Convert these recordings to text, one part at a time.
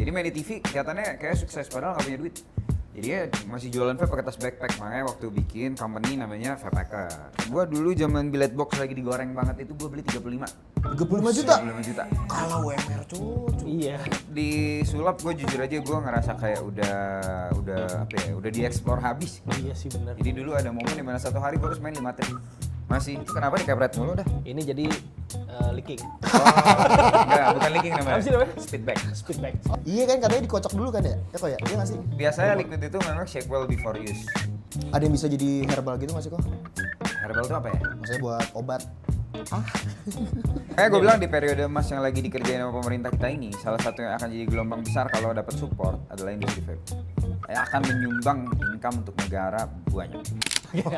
Jadi main di TV kelihatannya kayak sukses padahal nggak punya duit. Jadi ya masih jualan vape pakai tas backpack, makanya waktu bikin company namanya Vape Packer. Gua dulu zaman billet box lagi digoreng banget itu gua beli 35 juta? 35 juta. Kalau WMR cuy. Iya. Di sulap gue jujur aja gue ngerasa kayak udah dieksplor habis. Iya sih benar. Jadi dulu ada momen dimana satu hari gue harus main 5 trip. Masih, itu kenapa dikepret mulu dah? Ini jadi leaking. Enggak, bukan leaking namanya. Apa sih namanya? Speedback. Speedback. Iya kan katanya dikocok dulu kan ya? Ya kok ya? Iya nggak sih? Biasanya liquid itu memang shake well before use. Ada yang bisa jadi herbal gitu nggak sih kok? Herbal itu apa ya? Maksudnya buat obat. Kayak gue bilang di periode emas yang lagi dikerjain sama pemerintah kita ini, salah satu yang akan jadi gelombang besar kalau dapat support adalah industri vape. Yang akan menyumbang income untuk negara banyak.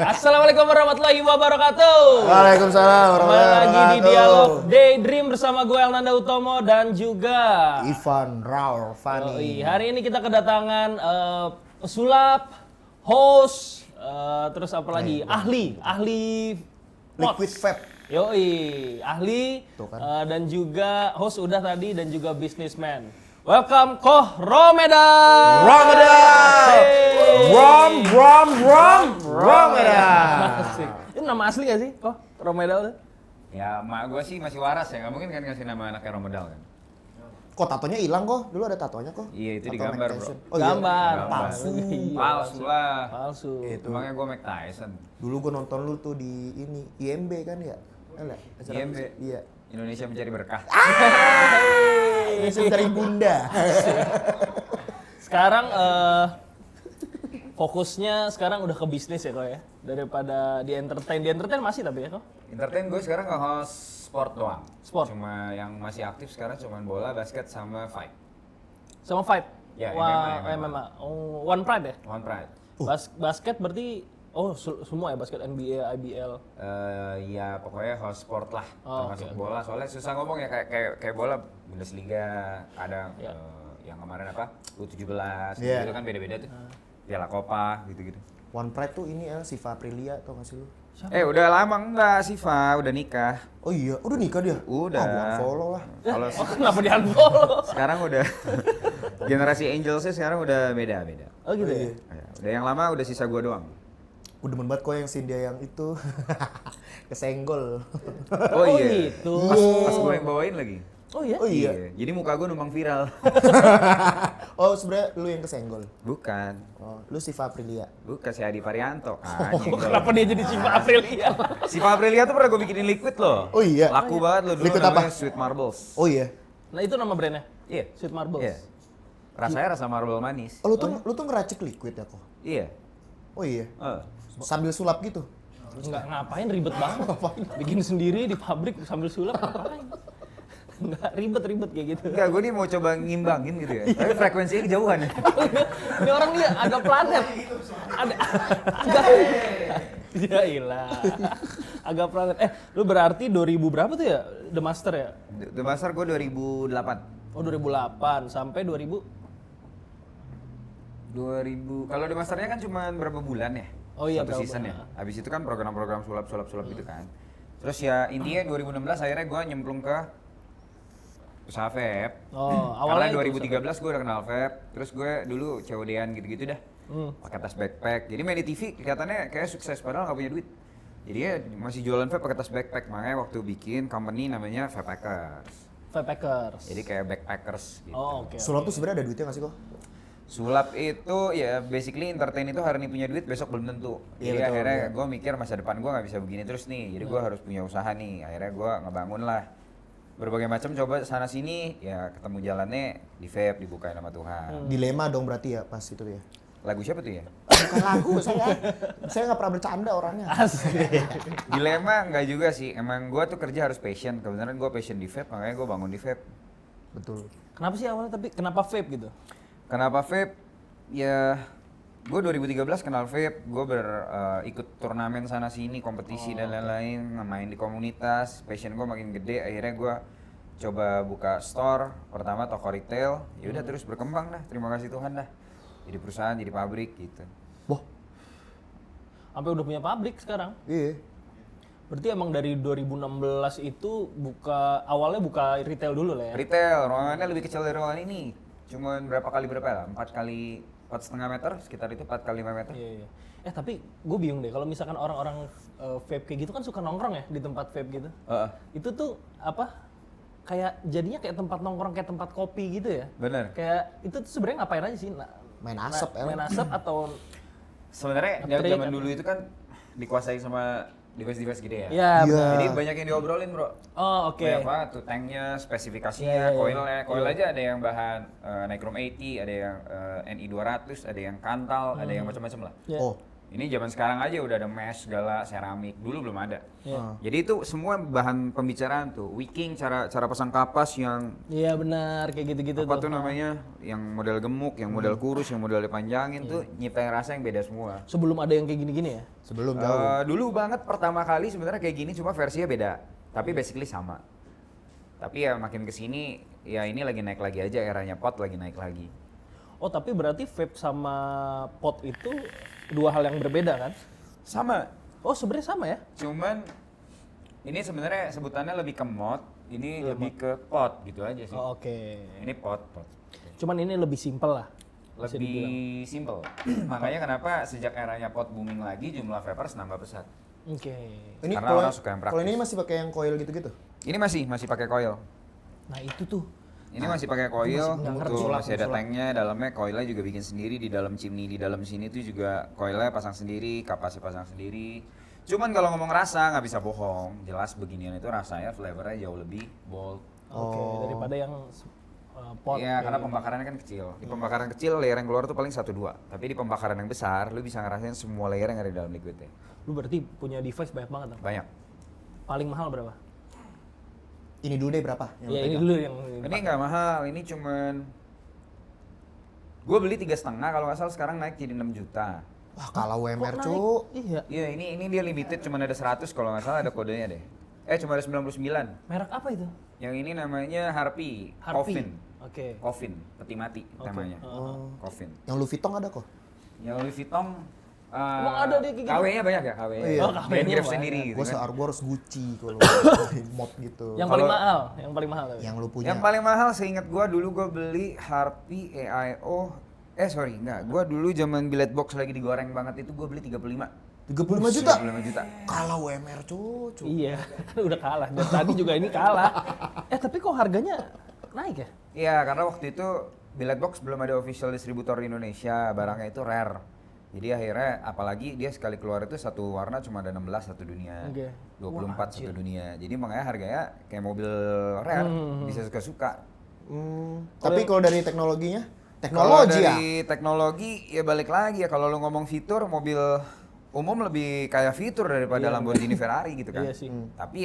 Assalamualaikum warahmatullahi wabarakatuh. Waalaikumsalam Kembali lagi di Dialog Daydream bersama gue Elnanda Utomo dan juga Ivan Raul Fani. Hari ini kita kedatangan pesulap, host, terus apa lagi? Ahli pot. Liquid vape. Yoi, ahli Tuh kan. dan juga host udah tadi dan juga businessman. Welcome Koh Romedal. Romedal. Asik. Ini nama asli gak sih Koh Romedal? Ya, mak gue sih masih waras ya, nggak mungkin kan ngasih nama anaknya Romedal kan? Kok tatonya hilang kok? Dulu ada tatonya kok. Iya, itu Tato digambar, Mike bro. Tyson. Gambar. Palsu. Iya. Palsu lah. Palsu. Itu makanya gue Mike Tyson. Dulu gue nonton lu tuh di ini IMB kan ya? Ada acara IMB. musik? Iya. Indonesia mencari berkah. Ini dari bunda. Sekarang fokusnya sekarang udah ke bisnis ya kok ya, daripada di entertain. Di entertain masih tapi ya kok. Entertain gue sekarang nge-host sport doang. Sport. Cuma yang masih aktif sekarang cuma bola, basket, sama fight. Sama fight. Ya, Wah, MMA. MMA. Oh, One Pride ya? One Pride. Basket berarti semua ya, basket NBA, IBL. Ya pokoknya host sport lah, Oh, termasuk oke. bola. Soalnya susah ngomong ya kayak bola Bundesliga, kadang Ya. yang kemarin apa U17, Iya. gitu kan beda-beda tuh. Piala Copa gitu-gitu. One Pride tuh ini Siva Aprilia tau gak sih lu? Udah lama enggak sih, Fa, udah nikah. Oh iya, udah nikah dia? Udah. Oh, gua unfollow lah. Kalau Oh, kenapa di unfollow? sekarang udah generasi Angelsnya sekarang udah beda-beda. Oh gitu ya? Udah yang lama udah sisa gua doang. Gue demen banget kok yang scene dia yang itu kesenggol. Oh iya. gitu. Pas gua yang bawain lagi. Oh iya? Oh iya. Jadi muka gua numpang viral. Oh sebenarnya lu yang kesenggol. Bukan. Oh, lu Siva Aprilia. Bukan si Adi Parianto. Ah, Oh, kenapa dia jadi Siva Aprilia? Si Aprilia tuh pernah gue bikinin liquid loh. Oh iya? Laku banget loh dulu. Liquid namanya apa? Sweet Marbles. Oh iya. Nah itu nama brandnya? Iya. Sweet Marbles. Iya. Rasanya rasa marble manis. Oh lu tuh ngeracik liquid ya kok? Iya. Oh iya. Eh. Sambil sulap gitu. Enggak, ngapain ribet banget. Bikin sendiri di pabrik sambil sulap ngapain? Enggak ribet-ribet kayak gitu. Enggak, gue nih mau coba ngimbangin gitu ya. Tapi frekuensinya kejauhan ya. Ini orang dia agak planet. Agak ya ilah. Agak planet. Lu berarti 2000 berapa tuh ya? The Master ya? The Master gue 2008. Oh 2008 sampai 2000. 2000. Kalau The Masternya kan cuma berapa bulan ya? Oh iya, Satu berapa season ya. bulan. Habis itu kan program-program sulap gitu kan. Terus ya intinya 2016 akhirnya gue nyemplung ke usaha vape. Oh, Karena awalnya itu 2013 gue udah kenal vape. Terus gue dulu COD-an gitu-gitu dah. Pakai tas backpack. Jadi main di TV kelihatannya kayak sukses padahal nggak punya duit. Jadi ya masih jualan vape pakai tas backpack. Makanya waktu bikin company namanya Vape Packers. Vape Packers. Jadi kayak backpackers gitu. Oh oke. Sulap tuh sebenarnya ada duitnya nggak sih kok? Sulap itu ya basically entertain itu hari ini punya duit besok belum tentu. Iya, Jadi betul, akhirnya iya. gue mikir masa depan gue nggak bisa begini terus nih. Jadi gue harus punya usaha nih. Akhirnya gue ngebangun lah berbagai macam coba sana sini ya ketemu jalannya di vape dibukain sama Tuhan. Dilema dong berarti ya pas itu ya. Lagu siapa tuh ya? Bukan lagu saya nggak pernah bercanda orangnya. Dilema nggak juga sih. Emang gue tuh kerja harus passion. Kebenaran gue passion di vape makanya gue bangun di vape. Betul. Kenapa sih awalnya tapi kenapa vape gitu? Kenapa vape? Ya gue 2013 kenal vape, gue ikut turnamen sana sini, kompetisi dan lain-lain, main di komunitas, passion gue makin gede, akhirnya gue coba buka store, pertama toko retail, ya udah terus berkembang dah, terima kasih Tuhan dah, jadi perusahaan, jadi pabrik gitu. Wah, Sampai udah punya pabrik sekarang. iya. Berarti emang dari 2016 itu awalnya buka retail dulu lah ya? Retail, ruangannya lebih kecil dari ruangan ini, cuman berapa ya? 4,5 meter, sekitar itu 4 x 5 meter. Iya. Tapi gue bingung deh kalau misalkan orang-orang vape kayak gitu kan suka nongkrong ya di tempat vape gitu. Itu tuh apa? Kayak jadinya kayak tempat nongkrong, kayak tempat kopi gitu ya. Bener. Kayak itu tuh sebenarnya ngapain aja sih? Main asap ya. Main asap atau Sebenarnya Nge-trade zaman apa? dulu itu kan dikuasai sama device-device gede ya. Iya, Iya. benar. Jadi banyak yang diobrolin bro. Oh, oke. Banyak banget tuh tanknya, spesifikasinya, Iya, iya, coilnya. iya. Coil aja ada yang bahan Nichrome 80, ada yang NI 200, ada yang kantal, ada yang macam-macam lah. Iya. Oh, Ini zaman sekarang aja udah ada mesh segala seramik, dulu belum ada. Iya. Jadi itu semua bahan pembicaraan tuh, wicking, cara pasang kapas yang Iya benar, kayak gitu-gitu apa tuh. tuh namanya, yang model gemuk, yang model kurus, yang model dipanjangin tuh nyiptain rasa yang beda semua. Sebelum ada yang kayak gini-gini ya. sebelum jauh. Dulu banget pertama kali sebenarnya kayak gini, cuma versinya beda, tapi basically sama. Tapi ya makin kesini, ya ini lagi naik lagi aja, eranya pot lagi naik lagi. Oh, tapi berarti vape sama pot itu dua hal yang berbeda kan? Sama, Oh, sebenarnya sama ya? cuman ini sebenarnya sebutannya lebih ke mod, ini lebih ke pot gitu aja sih. Oh, oke. Ini pot. Cuman ini lebih simpel lah. bisa dibilang. Lebih simple. Makanya kenapa sejak eranya pot booming lagi jumlah vapers nambah pesat. Oke. Ini karena kalau orang suka yang kalau praktis. ini masih pakai yang coil gitu-gitu. Ini masih pakai coil. Nah, itu tuh. Ini masih pakai coil, nggak ngerti. tuh Sulap, masih ada tanknya, dalamnya coilnya juga bikin sendiri, di dalam chimney di dalam sini tuh juga coilnya pasang sendiri, kapasnya pasang sendiri. Cuman kalau ngomong rasa nggak bisa bohong, jelas beginian itu rasanya flavornya jauh lebih bold. Oke, daripada yang pot. Iya, karena kayak- pembakarannya kan kecil. Di pembakaran kecil layer yang keluar tuh paling 1-2. Tapi di pembakaran yang besar, lu bisa ngerasain semua layer yang ada di dalam liquidnya. Lu berarti punya device banyak banget dong. Banyak. Paling mahal berapa? Ini dulu deh berapa? yang Ya lo ini pegang? dulu yang Ini nggak mahal, ini cuman gue beli 3,5 kalau nggak salah, sekarang naik jadi 6 juta. Wah, kalau WMR naik? cu. Iya. Iya, ini dia limited, cuman ada 100 kalau nggak salah, ada kodenya deh. Cuma ada 99. Merek apa itu? Yang ini namanya Harpy, Harpy. Coffin. Oke. Coffin, peti mati temanya. Oh. Coffin. Yang Louis Vuitton ada kok. Yang Louis Vuitton Emang ada dia kayak gitu? KW-nya banyak ya, KW-nya. Iya. Oh, KW-nya Dia ngirim banyak. sendiri gitu Gue kan. gue harus Gucci kalau mod gitu. Yang paling Kalau- mahal, yang paling mahal. tapi. Yang lu punya. Yang paling mahal seingat gua dulu gua beli Harpy AIO. Gua dulu zaman billet box lagi digoreng banget itu gua beli 35. 35 juta. 35 juta. Kalau WMR cu. Iya, kan udah kalah. Dan tadi juga ini kalah. Tapi kok harganya naik ya? Iya, karena waktu itu billet box belum ada official distributor di Indonesia, barangnya itu rare. Jadi akhirnya apalagi dia sekali keluar itu satu warna cuma ada 16 satu dunia. Oke. 24 Wah, satu dunia. Jadi makanya harganya kayak mobil rare, bisa suka-suka. Tapi kalau dari teknologinya, Kalau teknologi ya. dari teknologi ya balik lagi ya, kalau lu ngomong fitur, mobil umum lebih kayak fitur daripada Lamborghini Ferrari gitu kan. Iya sih. Tapi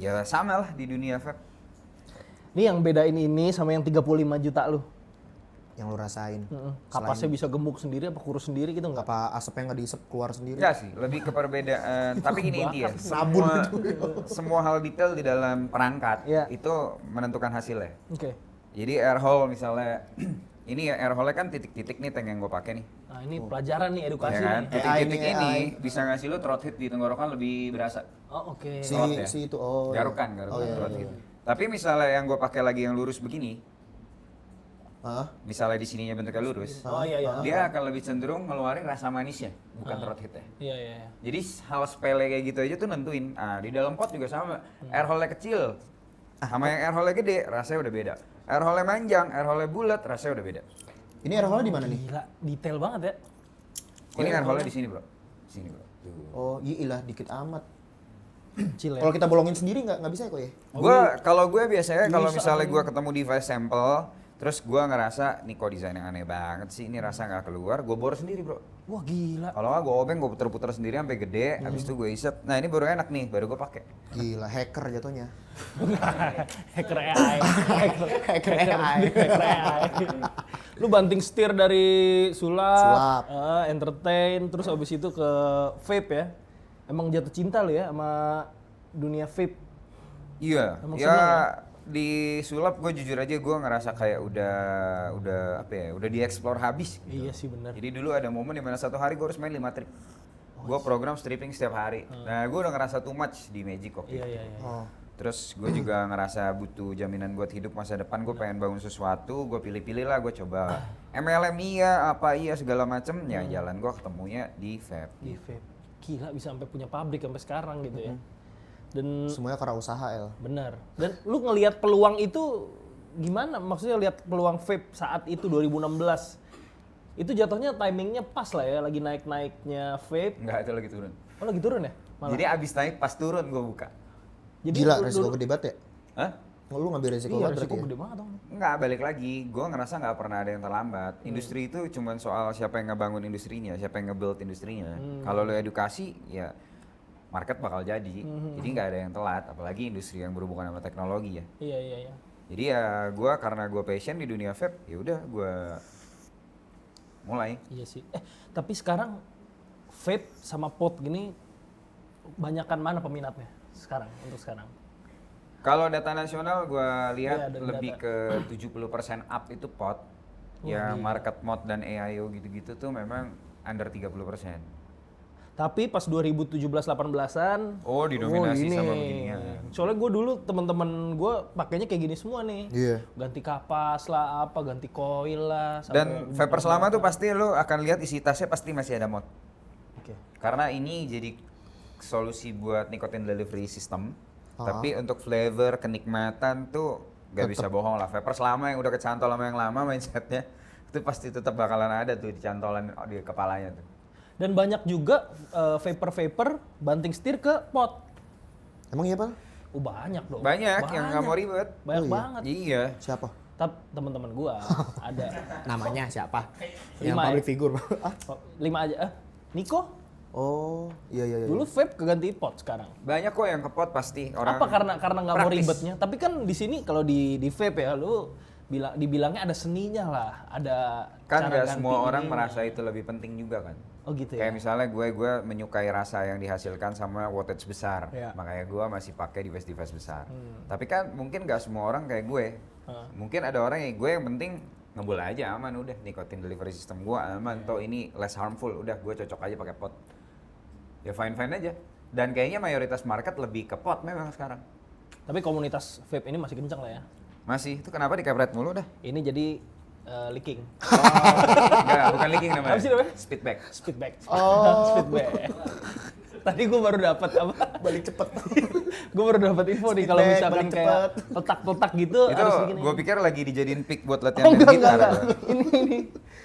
ya sama lah di dunia vape. Ini yang bedain ini sama yang 35 juta lu. Yang lu rasain. Kapasnya bisa gemuk sendiri apa kurus sendiri gitu nggak? Apa asapnya nggak diisep keluar sendiri? Enggak sih, lebih ke perbedaan. Tapi gini intinya, Sabun semua hal detail di dalam perangkat Iya. itu menentukan hasilnya. Oke. Jadi air hole misalnya, ini ya air hole kan titik-titik nih tank yang gue pakai nih. Nah ini pelajaran nih, edukasi Ya kan? nih. Titik-titik AI ini nih, bisa ngasih lu throat hit di tenggorokan lebih berasa. Oh oke. Si Throat ya? si itu oh. iya. Garukan Oh, iya, throat iya. hit. Tapi misalnya yang gue pakai lagi yang lurus begini, Hah? misalnya di sininya bentuknya lurus, Oh iya iya. dia akan lebih cenderung ngeluarin rasa manisnya, bukan throat hitnya. Iya iya. iya. Jadi hal sepele kayak gitu aja tuh nentuin. Di dalam pot juga sama. Air hole kecil sama yang air hole gede rasanya udah beda. Air hole manjang, air hole bulat rasanya udah beda. Ini air hole di mana nih? Gila, detail banget ya. Ini air hole di sini, Bro. Sini, Bro. Tuh. Oh, iya dikit amat. Kecil ya. Kalau kita bolongin sendiri nggak bisa kok ya? Kalau gue biasanya kalau Bisa, misalnya apa gue ketemu device sampel, terus gue ngerasa nih kok desain yang aneh banget sih, ini rasa nggak keluar, gue bor sendiri, Bro. Wah gila. Kalau nggak gue obeng, gue puter-puter sendiri sampai gede, habis itu gue isep. Nah ini baru enak nih, baru gue pakai. Gila, hacker jatuhnya. Hacker AI. Hacker AI. Hacker AI. Lu banting setir dari sulap, Sulap. entertain, terus abis itu ke vape ya. Emang jatuh cinta lu ya sama dunia vape. Iya, Emang ya seneng di sulap gue jujur aja gue ngerasa kayak udah apa ya, udah dieksplor habis. Gitu. Iya sih bener. Jadi dulu ada momen dimana satu hari gue harus main 5 trip. Gue program stripping setiap hari. Nah gue udah ngerasa too much di Magic waktu Iya itu. iya iya. Oh. Terus gue juga ngerasa butuh jaminan buat hidup masa depan. Gue pengen bangun sesuatu, gue pilih-pilih lah, gue coba MLM iya, apa iya segala macem. Ya jalan gue ketemunya di vape. Di vape. Gila bisa sampai punya pabrik sampai sekarang gitu ya. Dan Semuanya karena usaha, El. benar. Dan lu ngelihat peluang itu gimana? Maksudnya lihat peluang vape saat itu 2016. Itu jatuhnya timingnya pas lah ya, lagi naik-naiknya vape. Enggak, itu lagi turun. Oh lagi turun ya? Malah. Jadi abis naik pas turun gue buka. Jadi Gila, lu- resiko lu- gede banget ya? Hah? Lu ngambil resiko Iya, banget resiko berarti ya? gede banget dong. Enggak, balik lagi. Gue ngerasa nggak pernah ada yang terlambat. Industri itu cuma soal siapa yang ngebangun industrinya, siapa yang nge-build industrinya. Kalau lo edukasi, ya market bakal jadi. Jadi nggak ada yang telat, apalagi industri yang berhubungan sama teknologi ya. Iya, iya, iya. Jadi ya gue karena gue passion di dunia vape, ya udah gue mulai. Iya sih. Tapi sekarang vape sama pot gini banyakan mana peminatnya sekarang untuk sekarang? Kalau data nasional gue Iya, lihat dari lebih ke 70% up itu pot. Ya market mod dan AIO gitu-gitu tuh memang under 30%. Tapi pas 2017-18an Oh, didominasi ini. sama beginian. Soalnya gue dulu teman-teman gue pakainya kayak gini semua nih. Iya. Ganti kapas lah, apa ganti koil lah. Dan vapor selama tuh pasti lo akan lihat isi tasnya pasti masih ada mod. Oke. Karena ini jadi solusi buat nicotine delivery system. Tapi untuk flavor, kenikmatan tuh gak bisa bohong lah. Vapor selama yang udah kecantol sama yang lama mindsetnya itu pasti tetap bakalan ada tuh di cantolan di kepalanya tuh. Dan banyak juga vapor banting setir ke pot. Emang iya, Pak? Banyak dong. Banyak yang nggak mau ribet. Banyak Oh, iya. banget. Iya. Siapa? Tapi teman-teman gua ada Namanya siapa? Lima Yang ya? public figure. Ah? 5 aja. Niko Oh, iya iya iya. dulu vape keganti pot sekarang. Banyak kok yang kepot pasti orang. Apa karena nggak mau praktis. ribetnya? Tapi kan di sini kalau di vape ya lu dibilangnya ada seninya lah, ada Kan cara nggak ganti semua orang ininya. merasa itu lebih penting juga kan. Oh gitu ya. Kayak misalnya gue menyukai rasa yang dihasilkan sama wattage besar, Iya. makanya gue masih pakai device-device besar. Tapi kan mungkin nggak semua orang kayak gue. Hah. Mungkin ada orang yang gue yang penting ngebul aja aman udah nicotine delivery system gue aman, toh ini less harmful, udah gue cocok aja pakai pot. Ya fine aja. Dan kayaknya mayoritas market lebih ke pot memang sekarang. Tapi komunitas vape ini masih kencang lah ya. Masih itu kenapa dikepret mulu dah? Ini jadi leaking, Enggak, bukan leaking namanya. Apa sih namanya? Speedback. speedback. Oh. Speedback. Tadi gue baru dapat apa? Balik cepet. Gue baru dapat info nih kalau Speedback, misalkan balik kayak cepet. letak-letak gitu Itu harus begini. gue pikir lagi dijadiin pick buat latihan Oh main enggak, gitar. enggak. Ini.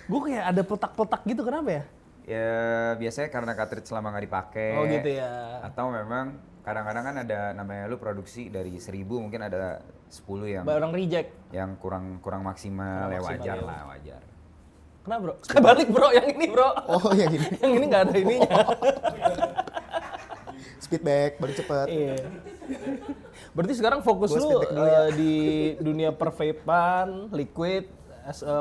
Gue kayak ada petak-petak gitu, kenapa ya? Ya biasanya karena cartridge lama nggak dipakai. Oh gitu ya. Atau memang kadang-kadang kan ada namanya lu produksi dari 1000 mungkin ada 10 yang Barang reject. kurang maksimal, Kurang ya maksimal, wajar ya. lah, wajar. Kenapa bro? Kebalik bro, yang ini bro. Oh, yang ini. Yang ini nggak ada ininya. Speedback, balik cepet. Iya. Berarti sekarang fokus Gua lu speedback dulu ya. di dunia pervapean, liquid,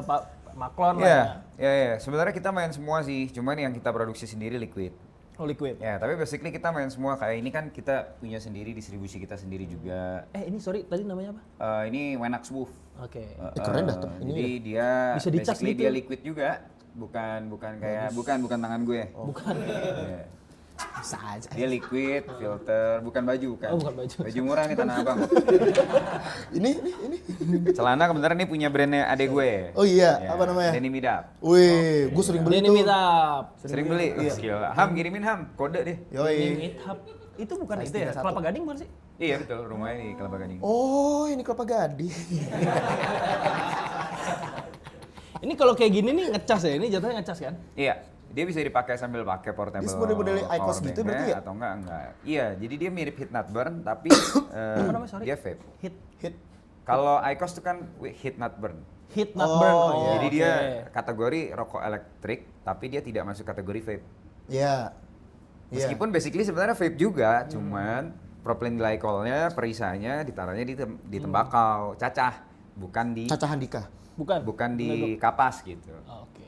Pak Maklon Iya, lah ya. Sebenarnya kita main semua sih, cuman yang kita produksi sendiri liquid. ya. Oh liquid. Ya, tapi basically kita main semua. Kayak ini kan kita punya sendiri, distribusi kita sendiri juga. Ini sorry, tadi namanya apa? Ini Wenax Wolf. Oke. Keren dah tuh, ini Jadi dia Bisa dicas basically gitu. dia liquid juga, bukan kayak bukan tangan gue. Bukan. Iya. Bisa aja. Dia liquid, filter, bukan baju kan. Oh, bukan baju. Baju murah nih Tanah Abang. Ini. Celana kebenaran ini punya brandnya adek gue. Oh iya, Ya, apa namanya? Denim Midap. Wih, gue sering beli Denny tuh. Meet Up. Sering beli. Gila. Ham kirimin Ham, kode deh. Denny Yoi. Meet Up. Itu bukan Size itu ya? 31. Kelapa Gading bukan sih? Iya betul, rumahnya di Kelapa Gading. Oh, ini kelapa gading. Ini kalau kayak gini nih ngecas ya? Ini jatuhnya ngecas kan? Iya, dia bisa dipakai sambil pakai portable. Ini model-model power IQOS gitu bank-nya berarti ya? Atau enggak. Iya, jadi dia mirip heat not burn tapi Apa namanya, sorry? dia vape. Hit. Hit. Kalau IQOS itu kan heat not burn. Hit not Oh, burn. iya. Jadi dia oke. kategori rokok elektrik tapi dia tidak masuk kategori vape. Iya. Iya. Meskipun basically sebenarnya vape juga, cuman propylene glycolnya, perisanya ditaruhnya di tembakau, cacah, bukan di Caca Handika. Bukan. di kapas gitu. Oke.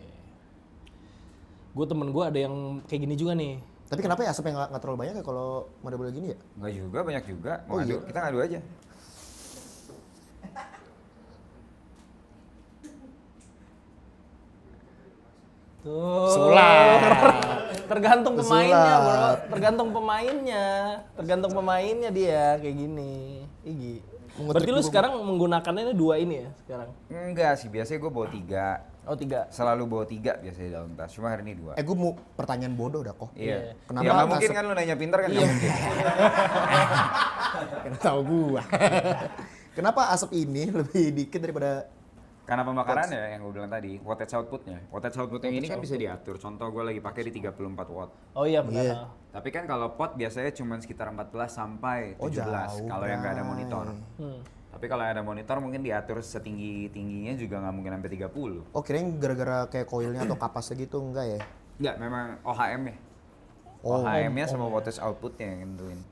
Gue temen gue ada yang kayak gini juga nih. Tapi kenapa ya asapnya nggak terlalu banyak ya kalau model-model gini ya? Enggak juga, banyak juga. Mau Oh, adu, iya. kita ngadu aja. Tuh. Sulap. Tergantung pemainnya, Sulap. bro. Tergantung pemainnya dia kayak gini. Igi. Mengutip Berarti lu dulu. sekarang menggunakannya ini 2 ini ya sekarang? Enggak sih, biasanya gue bawa 3. Oh 3. Selalu bawa 3 biasanya dalam tas, cuma hari ini 2. Gue mau pertanyaan bodoh dah kok. Iya. Kenapa Ya nggak mungkin asap- kan lu nanya pintar kan nggak mungkin. Karena tahu gua. Kenapa asap ini lebih dikit daripada Karena pembakaran ya yang gue bilang tadi, wattage outputnya. Wattage output yang ini kan bisa diatur. Contoh gue lagi pakai di 34 watt. Oh iya benar. Iya. Tapi kan kalau pot biasanya cuma sekitar 14 sampai 17 jauh, kalau yang nggak ada Bray. monitor. Tapi kalau ada monitor mungkin diatur setinggi-tingginya juga nggak mungkin sampai 30. Oh kirain gara-gara kayak koilnya atau kapasnya gitu enggak ya? Enggak, memang OHM-nya. Oh, OHM-nya sama wattage output-nya yang nentuin.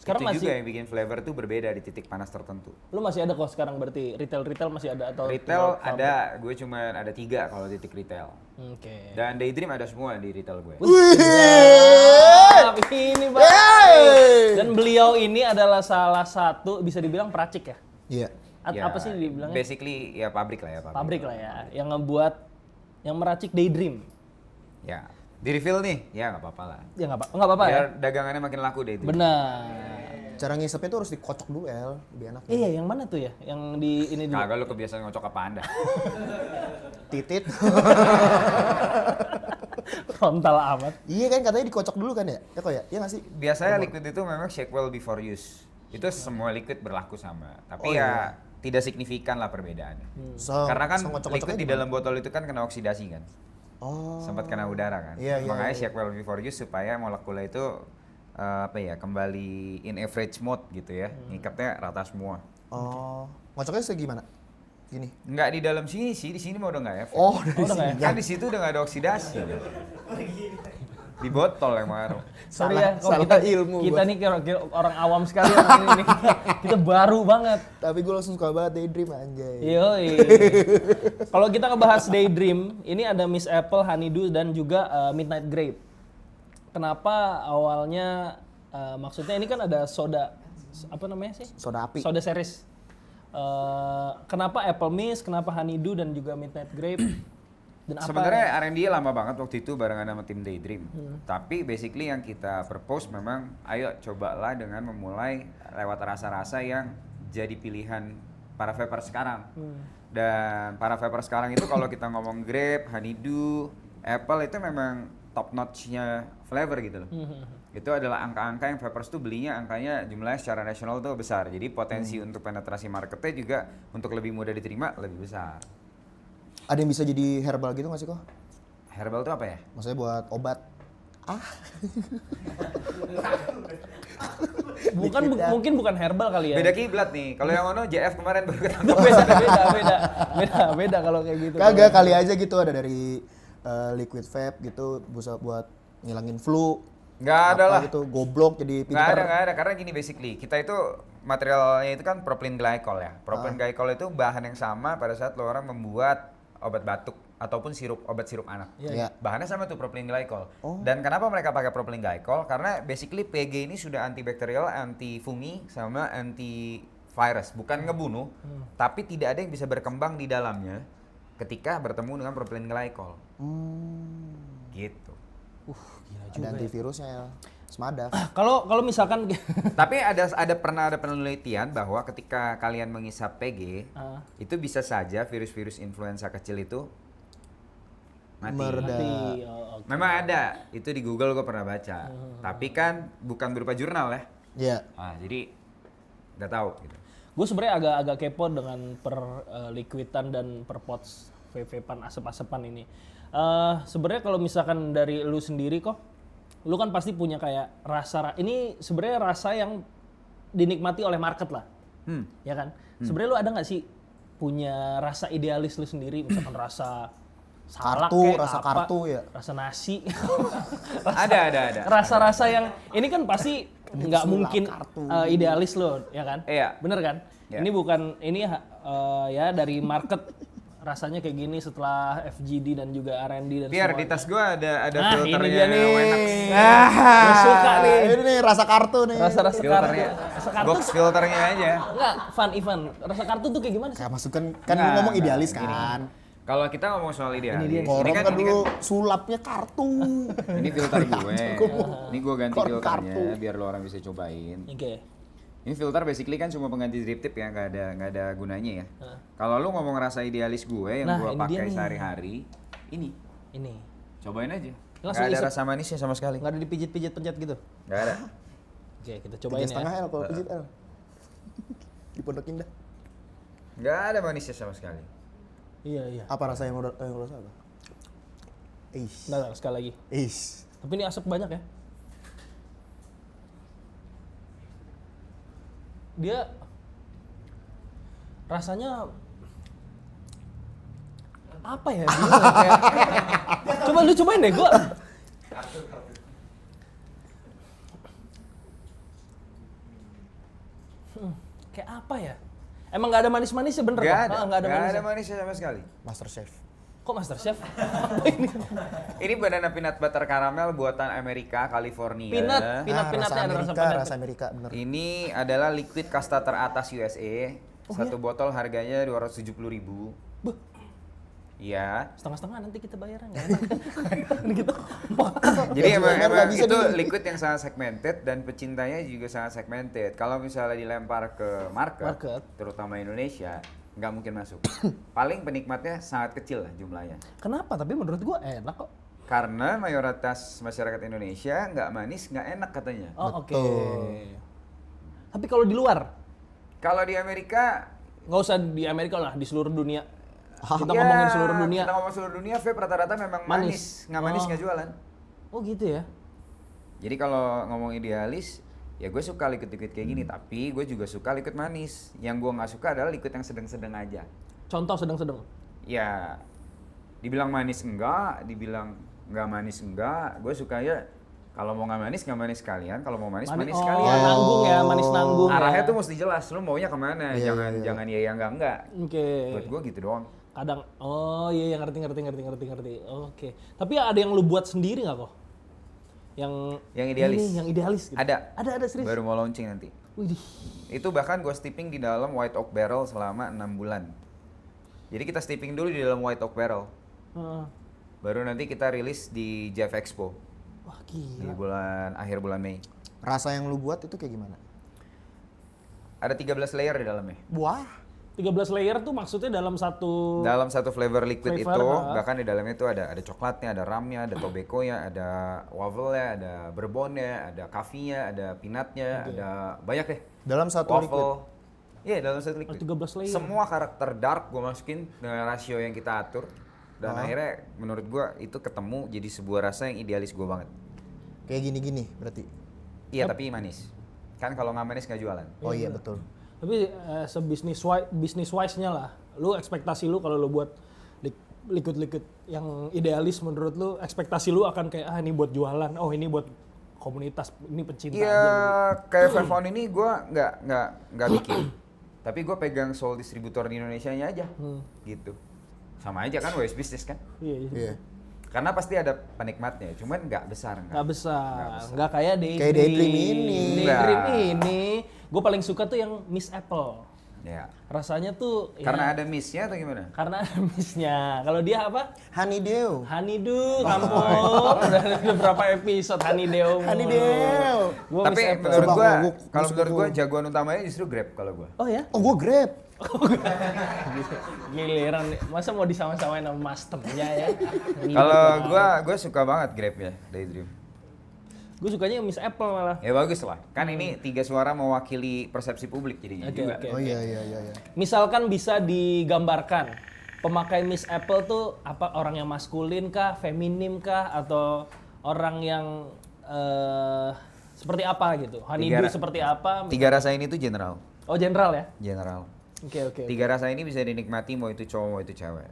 Sekarang Itu masih juga yang bikin flavor tuh berbeda di titik panas tertentu. lu masih ada kok sekarang berarti retail masih ada atau Retail tinggal ada, gue cuma ada 3 kalau titik retail. Oke. Dan Daydream ada semua di retail gue. Mantap, ini Bang. Hey! Dan beliau ini adalah salah satu bisa dibilang peracik ya. Iya. Ya, Apa sih dibilangnya? Basically ya pabrik lah ya. Pabrik lah ya, yang ngebuat yang meracik Daydream. Ya, di refill nih, ya nggak apa-apa lah. Ya nggak apa-apa ya. Biar dagangannya makin laku Daydream. Benar. Cara ngisepnya tuh harus dikocok dulu El, lebih enak. Iya, yang mana tuh ya? Yang di ini dulu. Kagak lu kebiasaan ngocok apa anda? Titit. Frontal amat. Iya kan katanya dikocok dulu kan ya? Ya kok ya? Iya nggak sih? Biasanya liquid itu memang shake well before use. Itu semua liquid berlaku sama. Tapi Oh, ya tidak signifikan lah perbedaannya. Karena kan liquid di dalam botol itu kan kena oksidasi kan. Oh. Sempat kena udara kan. Iya, iya, Makanya iya. shake well before use supaya molekula itu kembali in average mode gitu ya. Ngikatnya rata semua. Oh. Ngocoknya segimana? Gini. Nggak di dalam sini sih, di sini mah udah nggak efek. Oh, dari udah nggak sini. Kan di situ udah nggak ada oksidasi. Di botol yang ngaruh. Sorry Salah- ya, kok salah kita ilmu kita gua. nih kira orang awam sekali yang ini nih. Kita baru banget. Tapi gue langsung suka banget Daydream anjay. Yoi. Kalau kita ngebahas Daydream, ini ada Miss Apple, Honeydew dan juga Midnight Grape. Kenapa awalnya maksudnya ini kan ada soda apa namanya sih? Soda api. Soda series. Kenapa Apple Mist, kenapa Honeydew dan juga Midnight Grape? Dan apa? Sebenarnya R&D lama banget waktu itu barengan sama tim Daydream. Tapi basically yang kita propose memang ayo cobalah dengan memulai lewat rasa-rasa yang jadi pilihan para vapor sekarang. Dan para vapor sekarang itu kalau kita ngomong grape, honeydew, apple itu memang top notch-nya flavor gitu loh. Itu adalah angka-angka yang vapors tuh belinya angkanya jumlahnya secara nasional tuh besar. Jadi potensi untuk penetrasi marketnya juga untuk lebih mudah diterima lebih besar. Ada yang bisa jadi herbal gitu nggak sih kok? Herbal tuh apa ya? Maksudnya buat obat. Mungkin bukan herbal kali ya. Beda kiblat nih. Kalau yang ono JF kemarin baru ketangkep. beda kalau kayak gitu. Kagak kali aja gitu ada dari liquid vape gitu bisa buat ngilangin flu. Nggak ada apa lah. gitu goblok jadi pintar. Nggak ada. Karena gini basically, kita itu materialnya itu kan propylene glycol ya. Propylene glycol itu bahan yang sama pada saat lo orang membuat obat batuk ataupun obat sirup anak. Iya. Bahannya sama tuh propylene glycol. Oh. Dan kenapa mereka pakai propylene glycol? Karena basically PG ini sudah antibakterial, anti-fungi, sama anti-virus. Bukan ngebunuh, tapi tidak ada yang bisa berkembang di dalamnya ketika bertemu dengan propylene glycol. Gitu. Ada antivirusnya ya. Semada. Kalau misalkan Tapi pernah ada penelitian bahwa ketika kalian mengisap PG, itu bisa saja virus-virus influenza kecil itu mati. Mereda. oke. Memang ada, itu di Google gue pernah baca. Tapi kan bukan berupa jurnal ya. Iya. Jadi nggak tahu gitu. Gue sebenarnya agak kepo dengan liquidan dan per pots vape-vapean asap-asapan ini. Sebenarnya kalau misalkan dari lu sendiri kok, lu kan pasti punya kayak ini sebenarnya rasa yang dinikmati oleh market lah, ya kan? Sebenarnya lu ada nggak sih punya rasa idealis lu sendiri, misalkan rasa salak Kartu, kek, rasa apa, kartu ya. rasa nasi, Ada. rasa-rasa yang ini kan pasti nggak mungkin kartu. idealis lo, ya kan? Iya. Bener kan? Iya. Ini bukan ya dari market rasanya kayak gini setelah FGD dan juga R&D dan Biar di semuanya. tas gue ada Nah, ini filternya dia nih. Wenax. Gue suka nih. Ini nih rasa kartu nih. Rasa-rasa kartu. Filternya, Rasa kartu box filternya aja. enggak, Ivan. Rasa kartu tuh kayak gimana sih? Kayak maksud kan lu Nggak, ngomong idealis gini. kan. Kalau kita ngomong soal idealis, dia. Korong kan ini dulu sulapnya kartu. ini filter gue. Ini gue ganti Korong filternya kartu. biar lo orang bisa cobain. Oke. Ini filter basically kan cuma pengganti drip tip ya, nggak ada gunanya ya. Heeh. Kalau lu ngomong rasa idealis gue yang Nah, gue ini dia pakai nih. sehari-hari, ini Ini. cobain aja. Langsung Nggak ada isep. rasa manisnya sama sekali. Nggak ada dipijit-pijit pencet gitu. Nggak ada. Oke, kita 3,5 cobain ya. L kalau pijit L. Di Pondok Indah. Nggak ada manisnya sama sekali. Iya. Apa rasa yang lo rasa apa? Nah, sekali lagi. Is. Tapi ini asap banyak ya. Dia rasanya apa ya? Dia kayak coba lu cobain deh gua. Kayak apa ya? Emang nggak ada manis-manisnya bener Nggak kok? ada. Ah, nggak ada Nggak manisnya. ada manisnya sama sekali. Master Chef. Kok Master Chef? Apa ini? Ini banana peanut butter caramel buatan Amerika, California. Peanut-peanutnya rasa ada rasa Amerika, peanut. rasa Amerika bener. Ini adalah liquid kasta teratas USA. Satu botol harganya 270.000. Beuh, Iya. setengah-setengah nanti kita bayaran nggak enak. Ini kita Jadi Gaji emang UMR nggak bisa itu di- liquid yang sangat segmented dan pecintanya juga sangat segmented. Kalau misalnya dilempar ke market, terutama Indonesia, nggak mungkin masuk. Paling penikmatnya sangat kecil lah jumlahnya. Kenapa? Tapi menurut gua enak kok. Karena mayoritas masyarakat Indonesia nggak manis, nggak enak katanya. Oh, oke. Betul. Tapi kalau di luar, Kalau di Amerika, nggak usah di Amerika lah, di seluruh dunia. Kita ya, ngomongin seluruh dunia. Kita ngomong seluruh dunia, vape rata-rata memang manis. Nggak manis, Oh. nggak jualan. Oh gitu ya. Jadi kalau ngomong idealis, ya gue suka liquid-liquid kayak gini, tapi gue juga suka liquid manis. Yang gue nggak suka adalah liquid yang sedang-sedang aja. Contoh sedang-sedang. Ya, dibilang manis enggak, dibilang nggak manis enggak, gue suka ya kalau mau nggak manis sekalian, kalau mau manis manis oh, sekalian. nanggung ya, manis nanggung. Arahnya ya. tuh mesti jelas, lu maunya kemana, Iya, jangan iya. jangan ya yang enggak. Oke. Buat gue gitu doang. Kadang, oh iya ngerti. Oke. Tapi ada yang lu buat sendiri nggak kok? Yang idealis? Ini, yang idealis gitu. Ada. Ada serius. Baru mau launching nanti. Widih. Itu bahkan gue steeping di dalam white oak barrel selama 6 bulan. Jadi kita steeping dulu di dalam white oak barrel. Heeh. Baru nanti kita rilis di Jeff Expo Wah di gila. akhir bulan Mei. Rasa yang lu buat itu kayak gimana? Ada 13 layer di dalamnya. Wah. 13 layer tuh maksudnya dalam satu. Dalam satu flavor liquid Flavor, itu, ha. bahkan di dalamnya itu ada coklatnya, ada ramnya, ada tobacco-nya, ada waffle-nya, ada bourbon-nya, ada coffee-nya, ada peanut-nya, ada banyak deh. Dalam satu liquid. Waffle. Iya, dalam satu liquid. 13 layer. Semua karakter dark gue masukin dengan rasio yang kita atur. Dan akhirnya menurut gue itu ketemu jadi sebuah rasa yang idealis gue banget. Kayak gini-gini berarti. Iya, tapi manis. Kan kalau nggak manis nggak jualan. Oh iya betul. Tapi bisnis wise-nya lah. Lu ekspektasi lu kalau lu buat liquid yang idealis menurut lu, ekspektasi lu akan kayak ini buat jualan, oh ini buat komunitas, ini pecinta Iya, aja. kayak Fairphone ini gue nggak bikin. Tapi gue pegang sole distributor di Indonesia-nya aja. Gitu. Sama aja kan wise business kan. Iya. Iya. Karena pasti ada penikmatnya, cuman nggak besar. Nggak besar, nggak kayak Daydream. Kayak Daydream ini. Daydream Nggak. ini, gue paling suka tuh yang Miss Apple. Ya. Rasanya tuh ya, Karena ada miss-nya atau gimana? karena ada missnya. Kalau dia apa? Honeydew. Honeydew, kampung. Udah berapa episode Honeydew. Honeydew. Gua Tapi Miss Apple. menurut Sumpah, gua, gua kalau suka menurut gua gua. jagoan utamanya justru Grab kalau gua. Oh ya? Oh gua Grab. Giliran, masa mau disama-samain sama masternya ya? Kalau gua suka banget Grab ya, Daydream. Gue sukanya yang Miss Apple malah. Ya bagus lah. Kan ini 3 suara mewakili persepsi publik jadinya Oke, juga. oke. Oh iya. Misalkan bisa digambarkan pemakai Miss Apple tuh apa, orang yang maskulin kah, feminim kah, atau orang yang seperti apa gitu? Honeydew seperti apa? 3 rasa ini tuh general. Oh general ya? General. Oke. 3 rasa ini bisa dinikmati mau itu cowok mau itu cewek.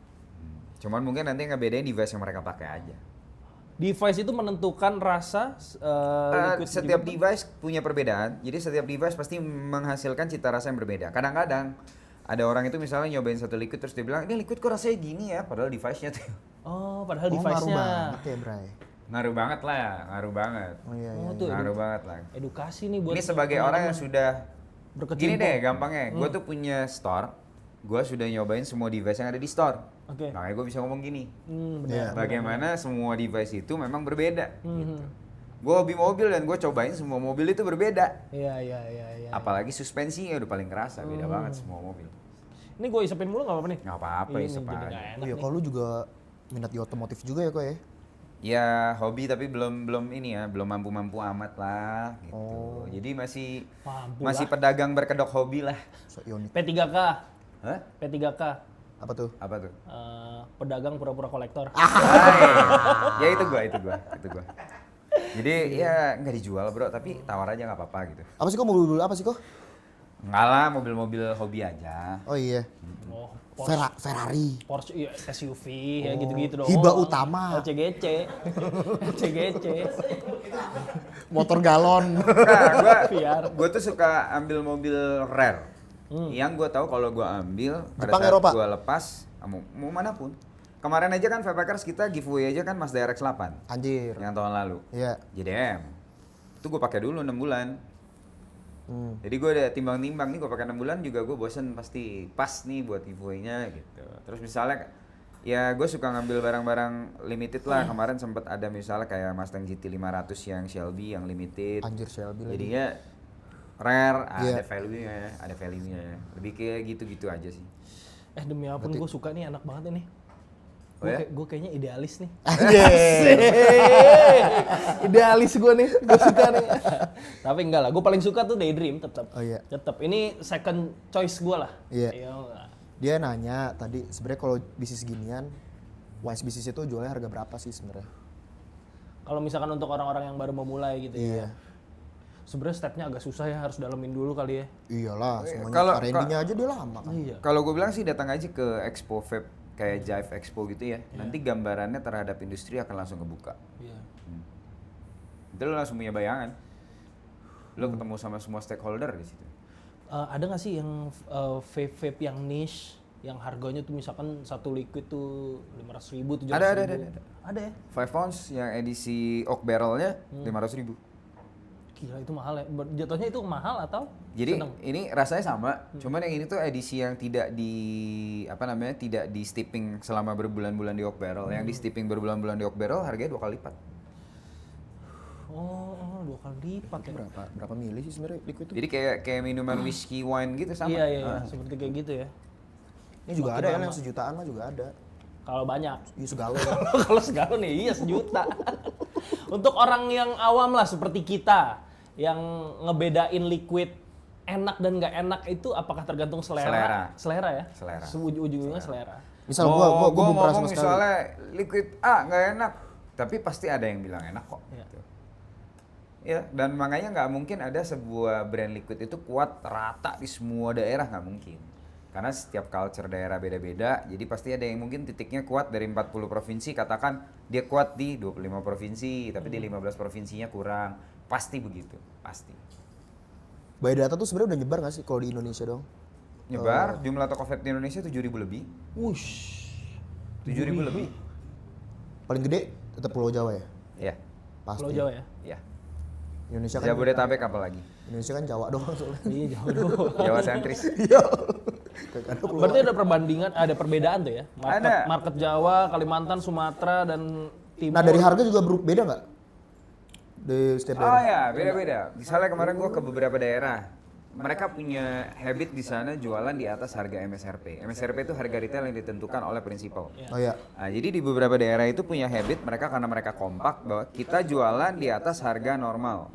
Cuman mungkin nanti ngebedain device yang mereka pakai aja. Device itu menentukan rasa liquid Setiap juga. device punya perbedaan, jadi setiap device pasti menghasilkan cita rasa yang berbeda. Kadang-kadang ada orang itu misalnya nyobain satu liquid terus dia bilang, ini liquid kok rasanya gini ya, padahal device-nya tuh Oh, padahal Oh ngaruh device-nya. banget ya Bray. ngaruh banget lah, ngaruh banget. Oh iya. Oh, tuh Ngaruh banget lah. edukasi nih buat Ini sebagai orang yang sudah berkecimpung. gini deh gampangnya, gue tuh punya store, gue sudah nyobain semua device yang ada di store. Oke. Makanya gue bisa ngomong gini. Benar. Iya. Bagaimana semua device itu memang berbeda. Gitu. Gue hobi mobil dan gue cobain semua mobil itu berbeda. Iya. Apalagi suspensinya udah paling kerasa, beda banget semua mobil. Ini gue isepin mulu nggak apa-apa nih? Nggak apa-apa, Ini isep jadi aja. nggak Oh enak iya, nih. kalau lu juga minat di otomotif juga ya kok ya? Ya hobi tapi belum ini ya, belum mampu amat lah gitu. Oh. Jadi masih Mampu pedagang berkedok hobi lah. So, Ionit. P3K. Hah? P3K. Apa tuh? Apa tuh? Pedagang pura-pura kolektor. Ya itu gua. Jadi ya nggak dijual bro, tapi tawar aja nggak apa-apa gitu. Apa sih kok mobil apa sih kok? Enggak lah, mobil-mobil hobi aja. Oh iya. Oh, Ferrari. Porsche iya, SUV ya gitu-gitu dong. Hiba utama. LCGC. LCGC. Motor galon. Nah, VR. gua tuh suka ambil mobil rare. Yang gua tahu kalau gua ambil pada Jepang, saat Eropa? gua lepas, mau manapun. Kemarin aja kan Vapakers kita giveaway aja kan Mazda RX-8 Anjir. yang tahun lalu. Iya. JDM. Itu gua pakai dulu 6 bulan. Jadi gue udah timbang-timbang nih gue pakai 6 bulan juga gue bosen pasti pas nih buat giveaway-nya gitu. Terus misalnya ya gue suka ngambil barang-barang limited lah. Kemarin sempet ada misalnya kayak Mustang GT 500 yang Shelby yang limited. Anjir Shelby lagi. Jadinya rare, Iya. ada value-nya. Lebih kayak gitu-gitu aja sih. Demi apapun gue suka nih, enak banget ini. Oh ya? Gue kayaknya idealis nih. Anjir. Idealis gue nih, gue suka nih. Tapi enggak lah, gue paling suka tuh Daydream tetap. Oh iya. Tetap ini second choice gue lah. Iya. Iya. Dia nanya tadi sebenarnya kalau bisnis ginian, wise bisnis itu jualnya harga berapa sih sebenarnya? Kalau misalkan untuk orang-orang yang baru memulai gitu ya. Iya. Sebenarnya stepnya agak susah ya, harus dalemin dulu kali ya. Iyalah, semuanya Kalau- R&D-nya aja dia lama kan. Iya. Kalau gue bilang sih datang aja ke Expo Vape kayak Jive Expo gitu ya. Nanti gambarannya terhadap industri akan langsung kebuka. Iya. Itu lo langsung punya bayangan. Lo ketemu sama semua stakeholder di situ. Ada nggak sih yang vape yang niche, yang harganya tuh misalkan satu liquid tuh 500.000, 700.000? Ada. Ada ya? 5 ounce yang edisi oak barrelnya 500.000. Gila itu mahal ya. Jatuhnya itu mahal atau Jadi seneng? ini rasanya sama, cuman yang ini tuh edisi yang tidak tidak di steeping selama berbulan-bulan di oak barrel. Yang di steeping berbulan-bulan di oak barrel harganya 2 kali lipat. Oh, 2 kali lipat ya. Berapa mili sih sebenarnya liquid itu? Jadi kayak minuman whiskey wine gitu sama. Iya, seperti kayak gitu ya. Ini juga ada ya yang sejutaan mah juga ada. Kalau banyak. Iya segala. Kalau segalon ya iya sejuta. Untuk orang yang awam lah seperti kita, yang ngebedain liquid enak dan nggak enak itu apakah tergantung selera? Selera ya? Selera. Ujung-ujungnya selera. Misal gua belum pernah ngomong sama sekali. misalnya liquid A nggak enak, tapi pasti ada yang bilang enak kok. Iya. Gitu. Ya, dan makanya nggak mungkin ada sebuah brand liquid itu kuat rata di semua daerah, nggak mungkin. Karena setiap culture daerah beda-beda, jadi pasti ada yang mungkin titiknya kuat dari 40 provinsi, katakan dia kuat di 25 provinsi, tapi di 15 provinsinya kurang. Pasti begitu, pasti. By data tuh sebenarnya udah nyebar nggak sih kalau di Indonesia dong? Nyebar, jumlah toko vape di Indonesia 7.000 lebih. Wush. 7.000 lebih. Paling gede tetap Pulau Jawa ya? Iya, Pasti. Pulau Jawa ya? iya. Indonesia kan Jabodetabek apalagi. Indonesia kan Jawa doang soalnya. Iya jauh dulu. Jawa sentris. Iya. Kagak ada Pulau. Berarti ada perbandingan, ada perbedaan tuh ya? Ada. Market Jawa, Kalimantan, Sumatera, dan Timur. Nah dari harga juga beda nggak? Di setiap Oh daerah? ya, beda-beda. Misalnya kemarin gua ke beberapa daerah, mereka punya habit di sana jualan di atas harga MSRP. MSRP itu harga retail yang ditentukan oleh prinsipal. Oh iya. Nah, jadi di beberapa daerah itu punya habit mereka karena mereka kompak bahwa kita jualan di atas harga normal.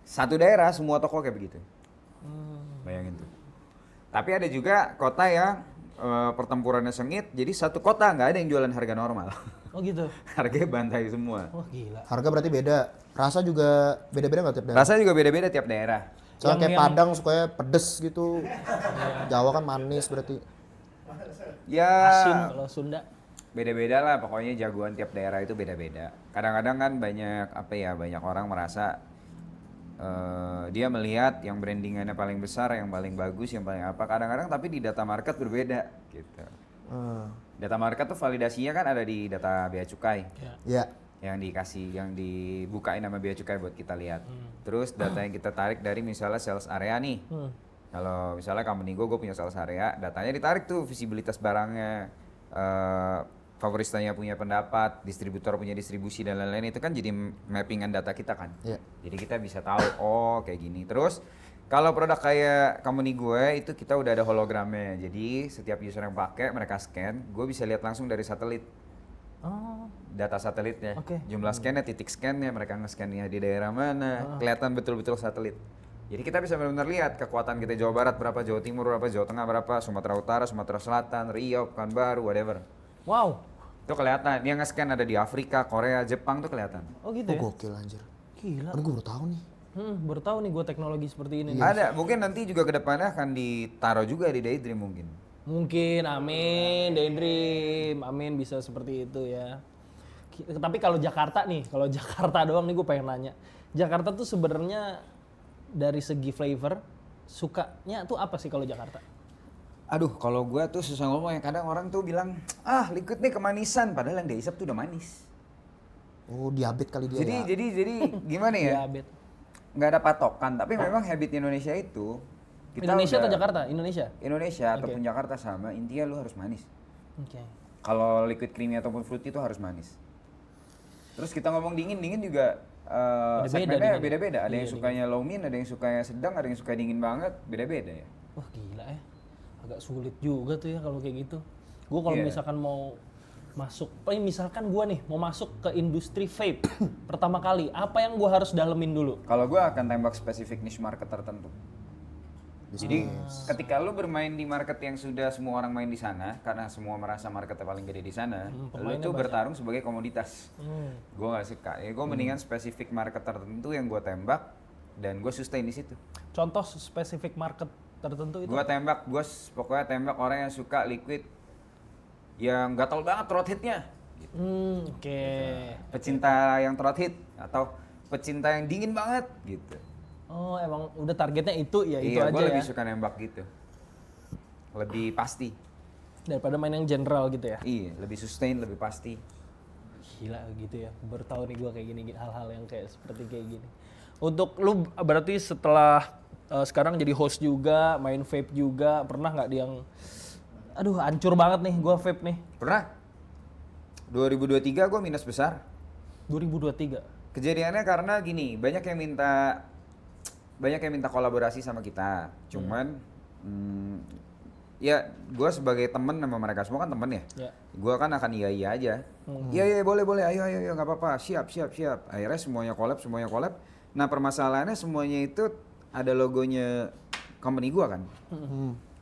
Satu daerah semua toko kayak begitu. Bayangin tuh. Tapi ada juga kota yang pertempurannya sengit, jadi satu kota nggak ada yang jualan harga normal. Oh gitu? Harganya bantai semua. Wah gila. Harga berarti beda. Rasa juga beda-beda nggak tiap daerah? Rasanya juga beda-beda tiap daerah. Soalnya kayak yang- Padang sukanya pedes gitu. Jawa kan manis berarti. Ya, Asin kalau Sunda. beda-beda lah, pokoknya jagoan tiap daerah itu beda-beda. Kadang-kadang kan banyak orang merasa dia melihat yang brandingannya paling besar, yang paling bagus, yang paling apa. Kadang-kadang tapi di data market berbeda gitu. Data market tuh validasinya kan ada di data bea cukai. Ya. Ya. Yang dibukain sama bea cukai buat kita lihat. Terus data yang kita tarik dari misalnya sales area nih. Kalau misalnya company gue punya sales area, datanya ditarik tuh visibilitas barangnya, favoristanya punya pendapat, distributor punya distribusi dan lain-lain, itu kan jadi mappingan data kita kan. Iya. Jadi kita bisa tahu, oh kayak gini. Terus kalau produk kayak company gue itu kita udah ada hologramnya. Jadi setiap user yang pakai mereka scan, gue bisa lihat langsung dari satelit Oh, data satelitnya. Oke. Jumlah scan-nya, titik scan-nya, mereka nge-scan-nya di daerah mana, kelihatan betul-betul satelit. Jadi kita bisa benar-benar lihat kekuatan kita Jawa Barat berapa, Jawa Timur berapa, Jawa Tengah berapa, Sumatera Utara, Sumatera Selatan, Riau, Pekanbaru, whatever. wow. Itu kelihatan. Yang nge-scan ada di Afrika, Korea, Jepang tuh kelihatan. Oh gitu Oh ya? gokil anjir. Gila. Kan gue baru tahu nih. Baru tahu nih gue teknologi seperti ini. nih. Ada, mungkin nanti juga ke depannya akan ditaruh juga di Daydream mungkin. Mungkin, amin, Daydream, amin bisa seperti itu ya. Tapi kalau Jakarta nih, kalau Jakarta doang nih gue pengen nanya. Jakarta tuh sebenarnya dari segi flavor, sukanya tuh apa sih kalau Jakarta? Aduh, kalau gua tuh susah ngomong ya. Kadang orang tuh bilang, liquid nih kemanisan. Padahal yang dihisap tuh udah manis. Oh diabetes kali dia ya. Jadi gimana ya? Diabetes. Nggak ada patokan. Tapi memang habit Indonesia itu. Indonesia udah- atau Jakarta? Indonesia? Indonesia ataupun Jakarta sama. Intinya lu harus manis. Oke. Kalau liquid creamy ataupun fruity itu harus manis. Terus kita ngomong dingin juga Beda-beda segmennya dinginnya. beda-beda. Ada yang Iya, sukanya low min, ada yang sukanya sedang, ada yang suka dingin banget. Beda-beda ya. Wah gila ya, agak sulit juga tuh ya kalau kayak gitu. Gue kalau Iya. misalkan mau masuk, misalkan gue nih mau masuk ke industri vape pertama kali, apa yang gue harus dalemin dulu? Kalau gua akan tembak spesifik niche market tertentu. Jadi ketika lu bermain di market yang sudah semua orang main di sana, karena semua merasa marketnya paling gede di sana, lu pemainnya tuh banyak. bertarung sebagai komoditas. Gue nggak suka. Ya gue mendingan spesifik market tertentu yang gue tembak dan gue sustain di situ. Contoh spesifik market tertentu itu? Gue tembak, pokoknya tembak orang yang suka liquid yang gatal banget throat hitnya. Oke. Pecinta yang throat hit atau pecinta yang dingin banget gitu. Oh emang udah targetnya itu ya itu Iya, aja gue ya. lebih suka nembak gitu. Lebih pasti. Daripada main yang general gitu ya. Iya, lebih sustain, lebih pasti. Gila gitu ya. Baru tahu nih gue kayak gini hal-hal yang kayak seperti kayak gini. Untuk lu berarti setelah sekarang jadi host juga, main vape juga, pernah nggak yang aduh hancur banget nih gua vape nih. Pernah? 2023 gue minus besar. 2023. Kejadiannya karena gini, banyak yang minta kolaborasi sama kita. Cuman ya gue sebagai temen sama mereka semua kan temen ya. Ya. Gue kan akan iya aja. Iya boleh ayo nggak apa-apa, siap. Akhirnya semuanya collab. Nah permasalahannya semuanya itu ada logonya company gue kan.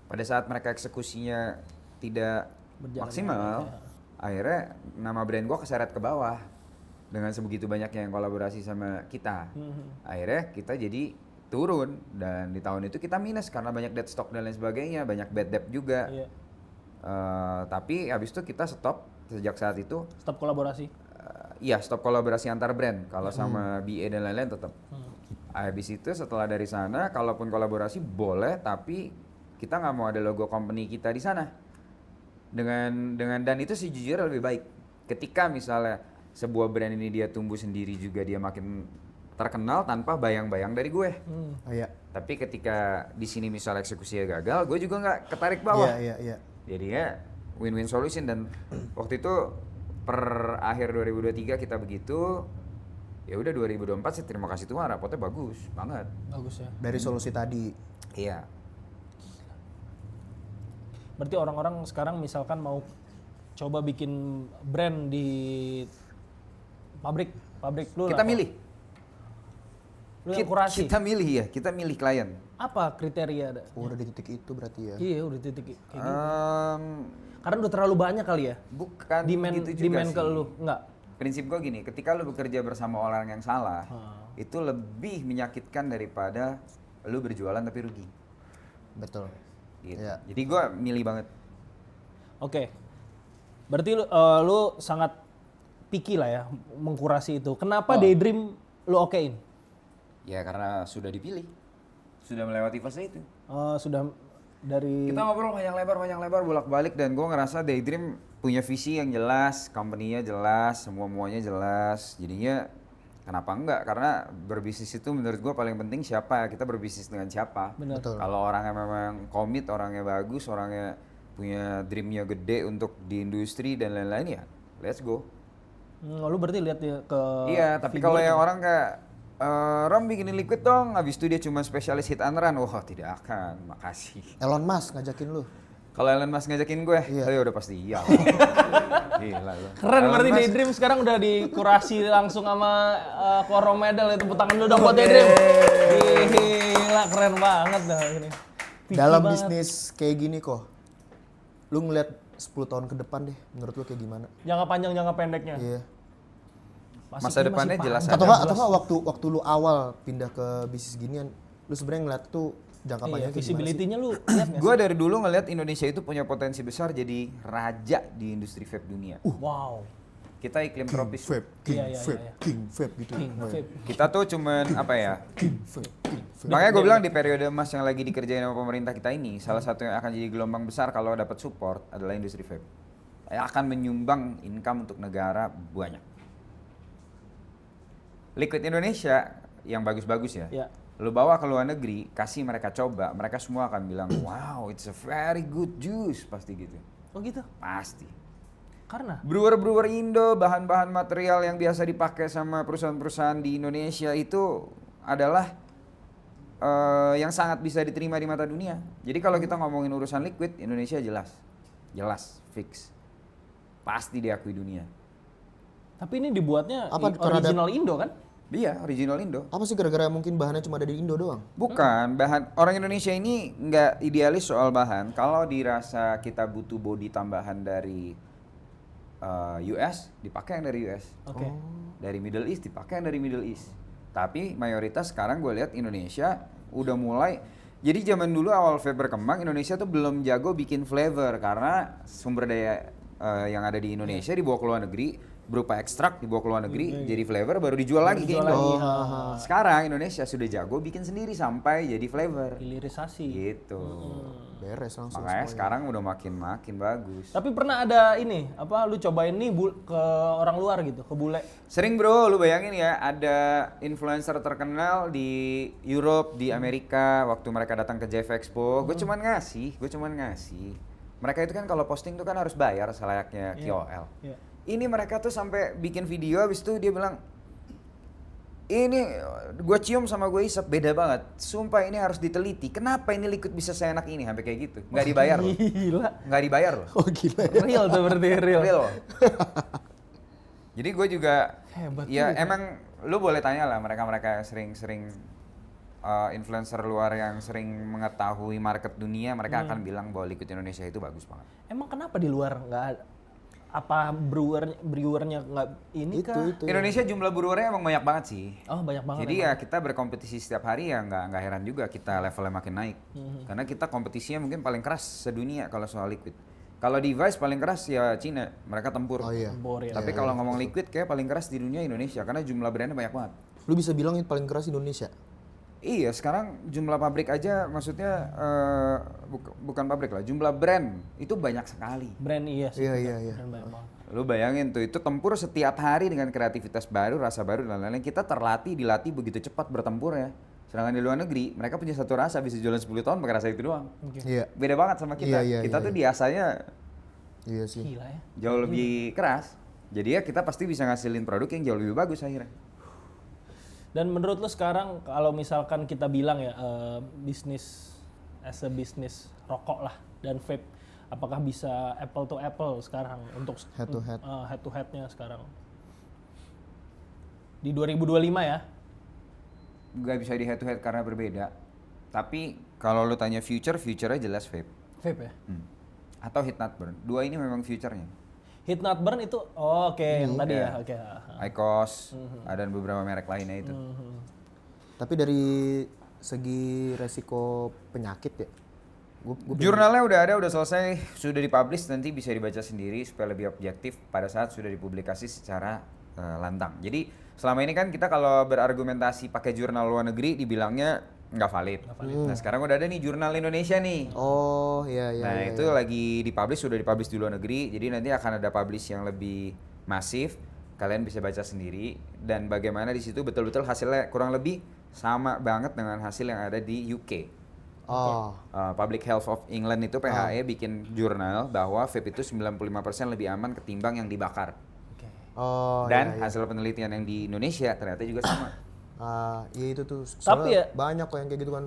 Pada saat mereka eksekusinya tidak Berjalan maksimal, akhirnya nama brand gue keseret ke bawah dengan sebegitu banyaknya yang kolaborasi sama kita. Akhirnya kita jadi turun dan di tahun itu kita minus karena banyak dead stock dan lain sebagainya, banyak bad debt juga. Iya. Tapi habis itu kita stop sejak saat itu. Stop kolaborasi. Iya, stop kolaborasi antar brand. Kalau sama BA dan lain-lain tetap. Habis itu setelah dari sana, kalaupun kolaborasi boleh, tapi kita nggak mau ada logo company kita di sana. Dengan dan itu sejujurnya lebih baik. Ketika misalnya sebuah brand ini dia tumbuh sendiri juga dia makin terkenal tanpa bayang-bayang dari gue. Oh iya. Tapi ketika di sini misalnya eksekusinya gagal, gue juga nggak ketarik bawah. Iya. Jadinya win-win solution dan waktu itu per akhir 2023 kita begitu. Ya udah 2024 sih terima kasih Tuhan rapotnya bagus banget. Bagus ya. Dari solusi tadi. Iya. Berarti orang-orang sekarang misalkan mau coba bikin brand di pabrik lu Kita lah. milih. Lu yang kurasi. Kita milih ya, kita milih klien. Apa kriteria ada? Oh, udah di titik itu berarti ya. Iya udah titik kayak gitu. Em, Karena udah terlalu banyak kali ya. bukan Demand gitu juga demand sih. ke lu enggak. Prinsip gue gini, ketika lu bekerja bersama orang yang salah, itu lebih menyakitkan daripada lu berjualan tapi rugi. Betul. Gitu. Iya. Jadi gue milih banget. Oke. Berarti lu sangat picky lah ya mengkurasi itu. Kenapa Daydream lu okein? Ya karena sudah dipilih, sudah melewati fase itu. Sudah dari Kita ngobrol panjang lebar bolak-balik dan gue ngerasa Daydream punya visi yang jelas, company-nya jelas, semuanya jelas. Jadinya kenapa enggak? Karena berbisnis itu menurut gue paling penting siapa, kita berbisnis dengan siapa. Benar. Betul. Kalau orangnya memang komit, orangnya bagus, orangnya punya dreamnya gede untuk di industri dan lain-lain ya, let's go. Lu berarti lihat ya ke Iya, tapi kalau yang orang kayak Rom bikinin liquid dong, habis itu dia cuma spesialis hit and run, wah tidak akan, makasih. Elon Musk ngajakin lu. Kalau Elon Musk ngajakin gue, Iya. oh ya udah pasti iya. Gila lu. keren Elon berarti Musk- Daydream sekarang udah dikurasi langsung sama Quorum Medal itu, tepuk tangan dulu dong buat Daydream. Gila keren banget dah ini. Picky Dalam banget. bisnis kayak gini kok, lu ngeliat 10 tahun ke depan deh, menurut lu kayak gimana? Jangka panjang jangka pendeknya. Iya. Masa depannya jelas Atau nggak waktu lu awal pindah ke bisnis ginian, lu sebenarnya ngeliat tuh jangka Iya, panjang kayak gimana sih? visibility-nya lu lihat nggak Gue dari dulu ngelihat Indonesia itu punya potensi besar jadi raja di industri vape dunia. Wow. Kita iklim tropis. Vape, King Iya, iya, Vape, iya. King Vape gitu. King Oh, iya. vape. Kita tuh cuman apa ya? King Vape, King Vape. Makanya gue bilang di periode emas yang lagi dikerjain sama pemerintah kita ini, salah satu yang akan jadi gelombang besar kalau dapat support adalah industri vape. Akan menyumbang income untuk negara banyak. Liquid Indonesia yang bagus-bagus ya. Ya. Lu bawa ke luar negeri, kasih mereka coba, mereka semua akan bilang, wow, it's a very good juice, pasti gitu. Oh gitu. Pasti. Karena Brewer-brewer Indo, bahan-bahan material yang biasa dipakai sama perusahaan-perusahaan di Indonesia itu adalah yang sangat bisa diterima di mata dunia. Jadi kalau kita ngomongin urusan liquid, Indonesia jelas, fix, pasti diakui dunia. tapi ini dibuatnya Apa, karena ada- original Indo kan? Iya, original Indo. Apa sih gara-gara mungkin bahannya cuma ada di Indo doang? Bukan, bahan orang Indonesia ini nggak idealis soal bahan. Kalau dirasa kita butuh body tambahan dari US, dipakai yang dari US. Oke. Dari Middle East dipakai yang dari Middle East. Tapi mayoritas sekarang gue lihat Indonesia udah mulai. Jadi zaman dulu awal vape berkembang, Indonesia tuh belum jago bikin flavor karena sumber daya yang ada di Indonesia dibawa ke luar negeri berupa ekstrak, dibawa ke luar negeri jadi flavor baru dijual lagi ke dijual Indo. lagi, Sekarang Indonesia sudah jago bikin sendiri sampai jadi flavor. Hilirisasi. Gitu. Beres langsung Makanya semuanya. sekarang udah makin bagus. Tapi pernah ada ini, apa lu cobain nih ke orang luar gitu, ke bule. Sering bro, lu bayangin ya, ada influencer terkenal di Europe, di Amerika, waktu mereka datang ke Jive Expo, gue cuman ngasih. Mereka itu kan kalau posting tuh kan harus bayar selayaknya KOL. Iya. Ini mereka tuh sampai bikin video, habis itu dia bilang, ini gue cium sama gue isep beda banget. Sumpah ini harus diteliti. Kenapa ini liquid bisa seenak ini? Sampai kayak gitu. Nggak dibayar loh. Gila. Nggak dibayar loh. Oh gila ya. Real tuh berarti real. Real. Jadi gue juga Hebat ya juga. emang lu boleh tanya lah mereka-mereka yang sering influencer luar yang sering mengetahui market dunia, mereka akan bilang bahwa liquid Indonesia itu bagus banget. Emang kenapa di luar nggak ada? Apa brewernya nggak ini Itu kah? itu. Indonesia jumlah brewernya emang banyak banget sih. Oh banyak banget. Jadi ya kita berkompetisi setiap hari ya nggak heran juga kita levelnya makin naik. Karena kita kompetisinya mungkin paling keras sedunia kalau soal liquid. Kalau device paling keras ya Cina, mereka tempur. Oh iya. Bor ya. Tapi kalau ngomong liquid kayak paling keras di dunia Indonesia karena jumlah brandnya banyak banget. Lu bisa bilang yang paling keras Indonesia. Iya, sekarang jumlah pabrik aja maksudnya bukan pabrik lah, jumlah brand itu banyak sekali. Brand iya sih. Iya. Brand banyak banget. Lu bayangin tuh, itu tempur setiap hari dengan kreativitas baru, rasa baru dan lain-lain. Kita dilatih begitu cepat bertempur ya. Sedangkan di luar negeri, mereka punya satu rasa bisa jualan 10 tahun pakai rasa itu doang. Iya. Beda banget sama kita. Iya, Kita tuh diasanya Iya sih. Gila ya. jauh lebih keras. Jadi ya kita pasti bisa ngasilin produk yang jauh lebih bagus akhirnya. Dan menurut lo sekarang kalau misalkan kita bilang ya bisnis as a bisnis rokok lah dan vape, apakah bisa apple to apple sekarang untuk Head to head. head to headnya sekarang di 2025 ya? Gak bisa di head to head karena berbeda. Tapi kalau lu tanya future-nya jelas vape. Vape ya? Atau heat not burn. Dua ini memang future-nya. Hit not burn itu oke yang tadi ya, oke. IQOS, dan beberapa merek lainnya itu. Tapi dari segi resiko penyakit ya. Jurnalnya udah ada, udah selesai, sudah dipublish, nanti bisa dibaca sendiri supaya lebih objektif pada saat sudah dipublikasi secara lantang. Jadi selama ini kan kita kalau berargumentasi pakai jurnal luar negeri dibilangnya nggak valid. Nah sekarang udah ada nih jurnal Indonesia nih. Oh iya. Nah itu lagi sudah dipublish di luar negeri, jadi nanti akan ada publish yang lebih masif, kalian bisa baca sendiri dan bagaimana di situ betul-betul hasilnya kurang lebih sama banget dengan hasil yang ada di UK. Oh. Public Health of England itu PHE bikin jurnal bahwa vape itu 95% lebih aman ketimbang yang dibakar. Oke. Oh. Dan iya, iya. hasil penelitian yang di Indonesia ternyata juga sama. Iya itu tuh. Tapi Soalnya ya- banyak kok yang kayak gitu kan.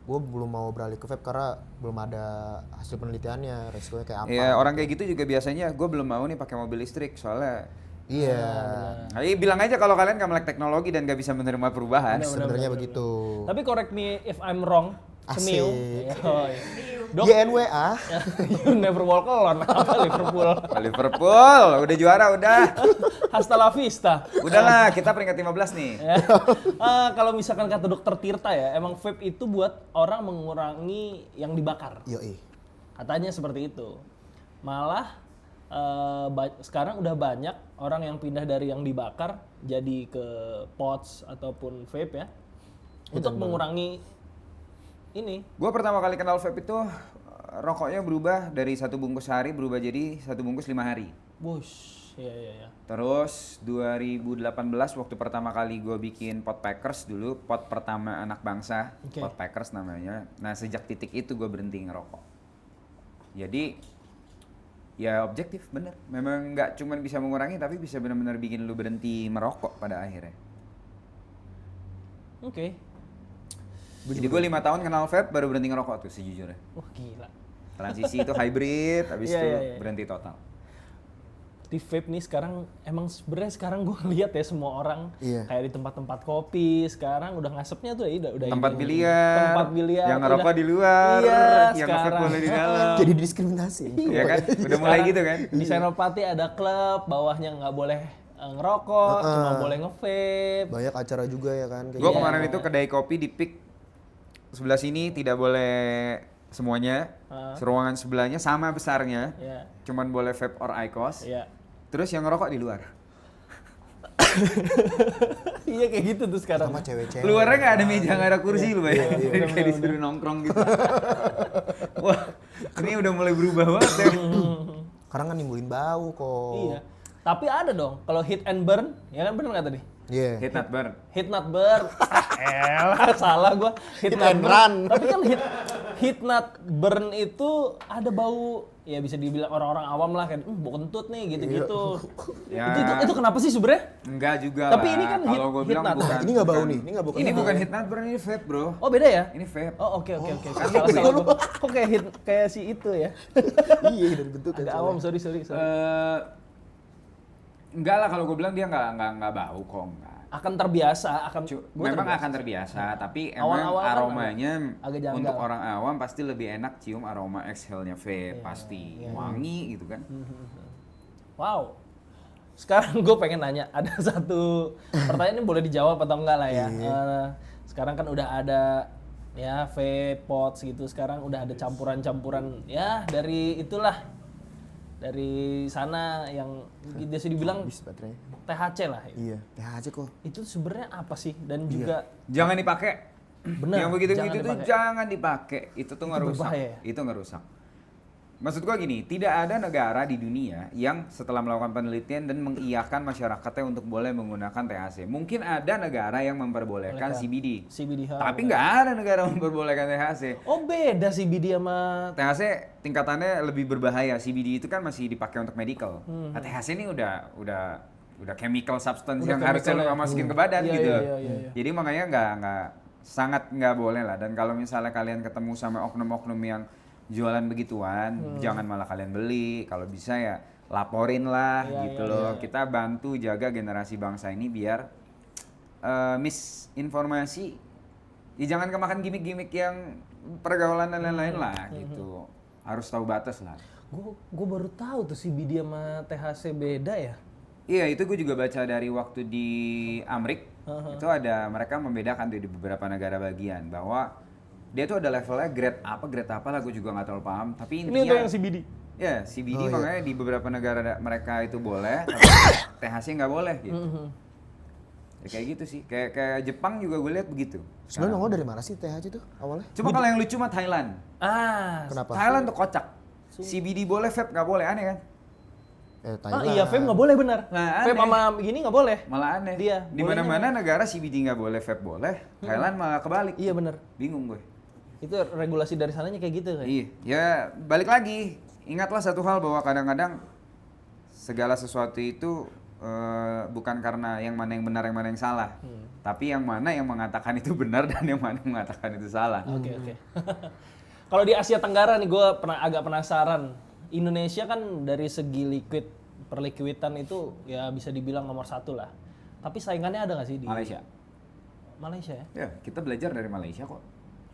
Gue belum mau beralih ke vape karena belum ada hasil penelitiannya, resikonya kayak apa. Ya orang kayak gitu juga biasanya gue belum mau nih pakai mobil listrik soalnya. Iya. Nah, bilang aja kalau kalian nggak melek teknologi dan nggak bisa menerima perubahan. Sebenarnya begitu. Tapi correct me if I'm wrong. Asik. Cemil. Oh, iya. Dok, YNWA. you never walk alone. Apa Liverpool? Liverpool udah juara udah. Hasta la vista. Udahlah kita peringkat 15 nih. Ya. Kalau misalkan kata dokter Tirta ya, emang vape itu buat orang mengurangi yang dibakar. Yoi. Katanya seperti itu. Malah sekarang udah banyak orang yang pindah dari yang dibakar jadi ke pods ataupun vape ya. Untuk mengurangi ini. Gue pertama kali kenal vape itu rokoknya berubah dari 1 bungkus sehari berubah jadi 1 bungkus 5 hari. Wush, iya. Terus 2018 waktu pertama kali gue bikin pot packers dulu, pot pertama anak bangsa, Oke. pot packers namanya. Nah sejak titik itu gue berhenti ngerokok. Jadi ya objektif bener, memang nggak cuma bisa mengurangi tapi bisa benar-benar bikin lu berhenti merokok pada akhirnya. Oke. Jadi gue 5 tahun kenal vape baru berhenti ngerokok tuh sejujurnya. Wah gila. Transisi itu hybrid, habis Iya, itu iya, iya. berhenti total. Di vape nih sekarang emang sebenarnya sekarang gue lihat ya semua orang Iya. kayak di tempat-tempat kopi sekarang udah ngasepnya tuh ya udah Tempat ini. biliar, tempat biliar yang ngerokok udah- di luar, iya, yang nge-vape sekarang. boleh di dalam. Jadi diskriminasi. Iya kan? Udah mulai gitu kan? Di Senopati ada klub, bawahnya nggak boleh ngerokok, cuma boleh nge-vape. Banyak acara juga ya kan. kayak Gue gitu. kemarin itu kedai kopi di Pik sebelah sini tidak boleh semuanya, ruangan sebelahnya sama besarnya, Ya, cuman boleh vape or IQOS. ya. Terus yang ngerokok di luar. Iya kayak gitu tuh sekarang. Sama cewek-cewek. Luarnya nggak ada meja, nggak ada kursi lu Iya, bayangin. Kayak disuruh nongkrong gitu. Wah, ini udah mulai berubah banget ya. Karena kan nimbulin bau kok. Iya. Tapi ada dong, kalau hit and burn, ya kan bener nggak tadi? Iya. Hit not burn. Hit not burn. Elah, salah gua. Hit, Hit not and burn. run. Tapi kan hit not burn itu ada bau, ya bisa dibilang orang-orang awam lah kayak bau kentut nih gitu-gitu. Ya. Itu kenapa sih sebenarnya? Enggak juga Tapi lah. ini kan Kalau hit- gue hit bilang not. bukan. Ini nggak bau nih, ini nggak bau. Ini bukan hit not burn, ini vape bro. Oh beda ya? Ini vape. Oh oke. Salah gua. Kok kayak si itu ya? Iya dari bentuk kan. Agak awam, sorry. Enggak lah kalau gue bilang dia nggak bau kok enggak. Akan terbiasa, gua Memang terbiasa. akan terbiasa, tapi emang Awal-awal kan aromanya agak janggal. untuk orang awam pasti lebih enak cium aroma exhale-nya vape, pasti wangi gitu kan. Wow. Sekarang gue pengen nanya, ada satu pertanyaan ini boleh dijawab atau enggak lah ya. Sekarang kan udah ada ya vape pods gitu, sekarang udah ada campuran-campuran ya dari itulah. Dari sana yang biasa dibilang Habis baterai. THC lah. Iya. THC kok. Itu sebenarnya apa sih? Dan juga Jangan dipakai. Bener, Yang begitu-begitu jangan tuh dipakai. jangan dipakai. Itu tuh ngerusak. berbahaya ya? Itu ngerusak. Maksud gua gini, tidak ada negara di dunia yang setelah melakukan penelitian dan mengiyakan masyarakatnya untuk boleh menggunakan THC. Mungkin ada negara yang memperbolehkan CBD. CBD. Tapi nggak ada negara yang memperbolehkan THC. Oh beda CBD sama THC tingkatannya lebih berbahaya. CBD itu kan masih dipakai untuk medical. Nah, THC ini udah chemical substance Udah yang harusnya chemical lu ya. nggak masukin ke badan Iya, gitu. iya. Jadi makanya sangat nggak boleh lah. Dan kalau misalnya kalian ketemu sama oknum-oknum yang jualan begituan, jangan malah kalian beli. Kalau bisa ya laporin lah gitu loh. Kita bantu jaga generasi bangsa ini biar misinformasi. Ya jangan kemakan gimmick-gimmick yang pergaulan dan lain-lain lah gitu. Harus tahu batas lah. Gue baru tahu tuh CBD sama THC beda ya. Iya, itu gue juga baca dari waktu di Amrik. Itu ada mereka membedakan tuh di beberapa negara bagian bahwa dia tuh ada levelnya grade apa lah gue juga nggak terlalu paham. Tapi Ini intinya untuk yang CBD. ya CBD makanya di beberapa negara mereka itu boleh, tapi THC nggak boleh gitu. Ya kayak gitu sih. Kayak Jepang juga gue lihat begitu. Sebenarnya nongol dari mana sih THC tuh awalnya? Cuma kalau yang lucu mah Thailand. Kenapa? Thailand tuh kocak. CBD boleh, vape nggak boleh, aneh kan? Thailand. Iya vape nggak boleh benar. Nah, Vape aneh. sama begini nggak boleh. Malah aneh. Dia, Di mana-mana negara CBD nggak boleh, vape boleh. Thailand malah kebalik. Iya benar. Bingung gue. Itu regulasi dari sananya kayak gitu kan? Iya, ya balik lagi. Ingatlah satu hal bahwa kadang-kadang segala sesuatu itu bukan karena yang mana yang benar, yang mana yang salah. Tapi yang mana yang mengatakan itu benar dan yang mana yang mengatakan itu salah. Oke. Kalau di Asia Tenggara nih gue agak penasaran. Indonesia kan dari segi perliquidan itu ya bisa dibilang nomor 1 lah. Tapi saingannya ada nggak sih di Malaysia. Malaysia ya? Ya, kita belajar dari Malaysia kok.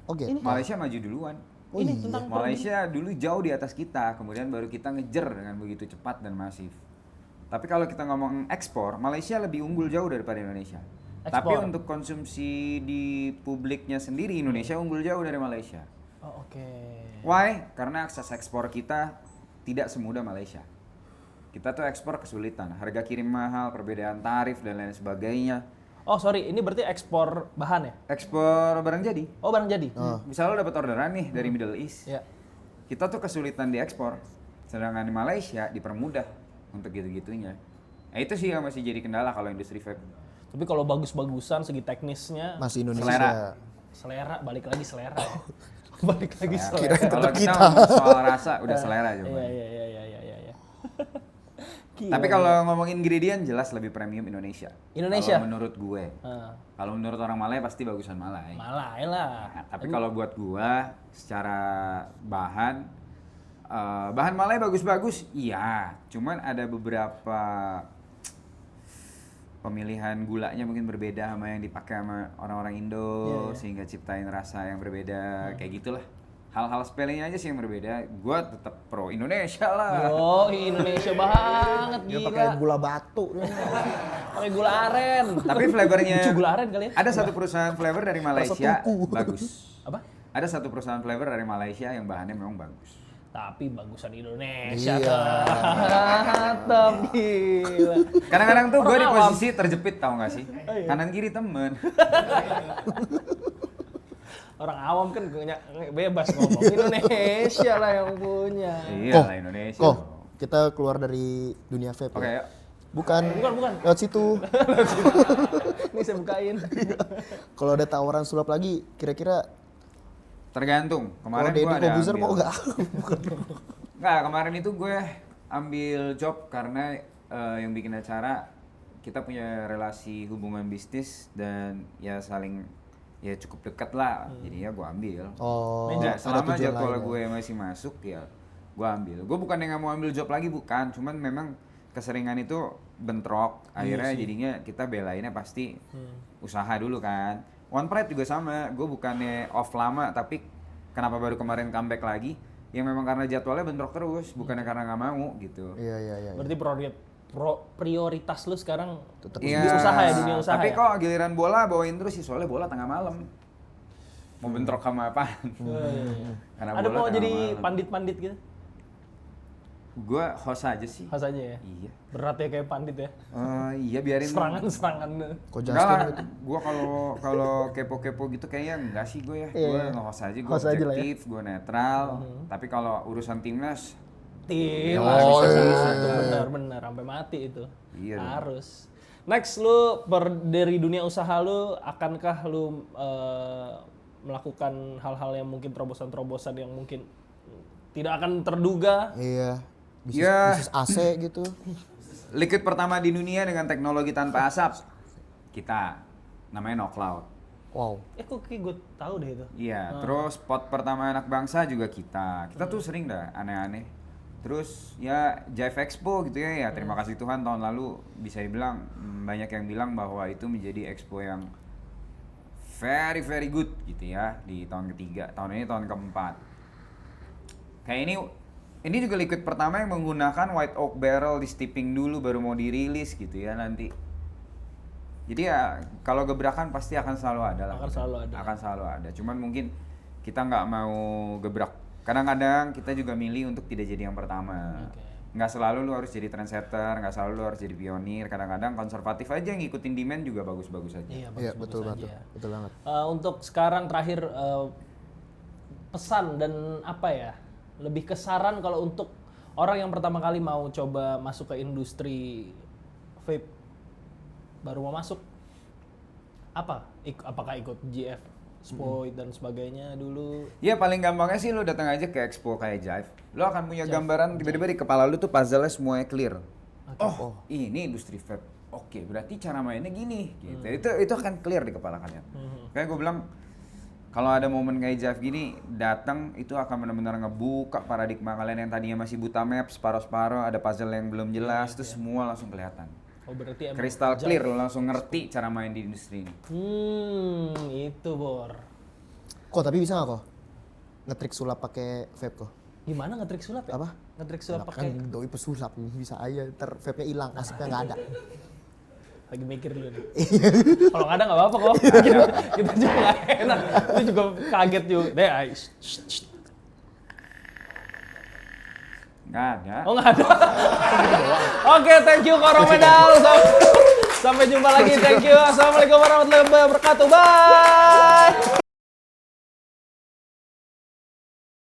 Oke. Malaysia maju duluan. Ini tentang Malaysia dulu jauh di atas kita, kemudian baru kita ngejar dengan begitu cepat dan masif. Tapi kalau kita ngomong ekspor, Malaysia lebih unggul jauh daripada Indonesia. Ekspor. Tapi untuk konsumsi di publiknya sendiri, Indonesia unggul jauh dari Malaysia. Oh, oke. Why? Karena akses ekspor kita tidak semudah Malaysia. Kita tuh ekspor kesulitan, harga kirim mahal, perbedaan tarif dan lain sebagainya. Oh sorry, ini berarti ekspor bahan ya? Ekspor barang jadi. Oh barang jadi? Misalnya lo dapat orderan nih dari Middle East, Ya. kita tuh kesulitan di ekspor, sedangkan di Malaysia dipermudah untuk gitu-gitunya. Nah itu sih yang masih jadi kendala kalau industri vape. Tapi kalau bagus-bagusan segi teknisnya, Masih Indonesia. Selera. selera, balik lagi selera ya. Balik lagi selera. Kirain Kalau tetap kita kita. ngomong soal rasa udah selera cuma. Iya. Tapi kalau ngomongin ingredient jelas lebih premium Indonesia. Indonesia? Kalau menurut gue. Kalau menurut orang Malay pasti bagusan Malay. Malay lah. Nah, tapi kalau buat gua secara bahan bahan Malay bagus-bagus, iya. Cuman ada beberapa pemilihan gulanya mungkin berbeda sama yang dipakai sama orang-orang Indo, sehingga ciptain rasa yang berbeda, kayak gitulah. Hal-hal sepelenya aja sih yang berbeda. Gua tetap pro Indonesia lah. Oh, Indonesia banget Dia gila. pakai gula batu. Pakai gula aren. Tapi flavornya Lucu gula aren kali ya? ada satu perusahaan flavor dari Malaysia tuku. bagus. Apa? Ada satu perusahaan flavor dari Malaysia yang bahannya memang bagus. Tapi bagusan Indonesia Iya. tetap gila. Kadang-kadang tuh gue di Orang awam. posisi terjepit tau gak sih? Kanan kiri temen. Orang awam kan bebas ngomong. Indonesia lah yang punya. Iya lah Indonesia. Kok kita keluar dari dunia vape Oke, ya? yuk. Bukan. Bukan. Lewat situ. Ini saya bukain. Kalau ada tawaran sulap lagi, kira-kira Tergantung. kalau Kemarin Deddy gue ada Kobuzer mau ambil. nggak? Nggak, kemarin itu gue ambil job karena yang bikin acara kita punya relasi hubungan bisnis dan ya saling ya cukup dekat lah. Jadi ya gue ambil. Oh, Nah, ada selama tujuan jadwal lain ya. gue masih masuk ya gue ambil. Gue bukan yang nggak mau ambil job lagi, bukan. Cuman memang keseringan itu bentrok. Akhirnya jadinya kita belainnya pasti usaha dulu kan. One Pride juga sama. Gue bukannya off lama, tapi kenapa baru kemarin comeback lagi? Yang memang karena jadwalnya bentrok terus, bukannya karena nggak mau gitu. Iya. Berarti prioritas lu sekarang Tetap di usaha ya, dunia usaha Tapi ya? kok giliran bola bawain terus sih, soalnya bola tengah malam. Mau bentrok sama apaan? Karena Ada bola mau tengah jadi malam. pandit-pandit gitu? Gue host aja sih. Pas aja ya? Iya. Berat ya kayak pandit ya? Iya biarin. Serangan-serangan. Kok Enggak Justin lah, gitu? gue kalau kepo-kepo gitu kayaknya enggak sih gue ya. Iya, Gue iya. nge-host aja, gue Host aja lah ya. objektif, gue netral. Tapi kalau urusan timnas, Tim, Oh, benar-benar sampai mati itu. Iya dong. Harus. Next lu dari dunia usaha lu, akankah lu melakukan hal-hal yang mungkin terobosan-terobosan yang mungkin tidak akan terduga? Iya. Ya. Bisnis AC gitu. liquid pertama di dunia dengan teknologi tanpa asap, kita. Namanya No Cloud. Wow. Kok kayak gue tahu deh itu. Iya, terus pot pertama anak bangsa juga kita. Kita tuh sering dah aneh-aneh. Terus ya Jive Expo gitu ya, terima kasih Tuhan tahun lalu bisa dibilang banyak yang bilang bahwa itu menjadi expo yang very very good gitu ya di tahun ketiga. Tahun ini tahun keempat. Kayak ini juga liquid pertama yang menggunakan white oak barrel di steeping dulu baru mau dirilis gitu ya nanti. Jadi ya kalau gebrakan pasti akan selalu ada lah. Akan selalu ada. Akan selalu ada. Cuman mungkin kita nggak mau gebrak. Kadang-kadang kita juga milih untuk tidak jadi yang pertama. Nggak selalu lu harus jadi trendsetter, nggak selalu lu harus jadi pionir. Kadang-kadang konservatif aja yang ngikutin demand juga bagus-bagus aja. Iya, Iya, bagus-bagus betul banget. aja. Betul banget. Untuk sekarang terakhir pesan dan apa ya? Lebih ke saran kalau untuk orang yang pertama kali mau coba masuk ke industri vape, baru mau masuk, apakah ikut GF Spoit dan sebagainya dulu. Ya paling gampangnya sih lu datang aja ke expo kayak Jive. Lu akan punya gambaran tiba-tiba di kepala lu tuh puzzle-nya semuanya clear. Oh, ini industri vape. Oke, berarti cara mainnya gini gitu. Itu akan clear di kepala kalian. Kayak gue bilang kalau ada momen kayak Jive gini datang itu akan benar-benar ngebuka paradigma kalian yang tadinya masih buta map separuh-separuh, ada puzzle yang belum jelas, itu semua langsung kelihatan. Oh berarti emang Crystal clear, lu langsung ngerti cara main di industri ini. Itu Bor. Kok tapi bisa nggak kok ngetrik sulap pakai vape kok? Gimana ngetrik sulap ya? Apa? Ngetrik sulap Kan pakai. doi pesulap bisa aja ntar vape-nya hilang, asapnya nggak ada. Lagi mikir dulu nih. Kalau nggak ada nggak apa-apa kok. Kita juga nggak enak. Itu juga kaget juga. Deh, Nggak ada. oh nggak ada. Oke, thank you Korong Medal. Sampai jumpa lagi. Thank you. Assalamualaikum warahmatullahi wabarakatuh. Bye.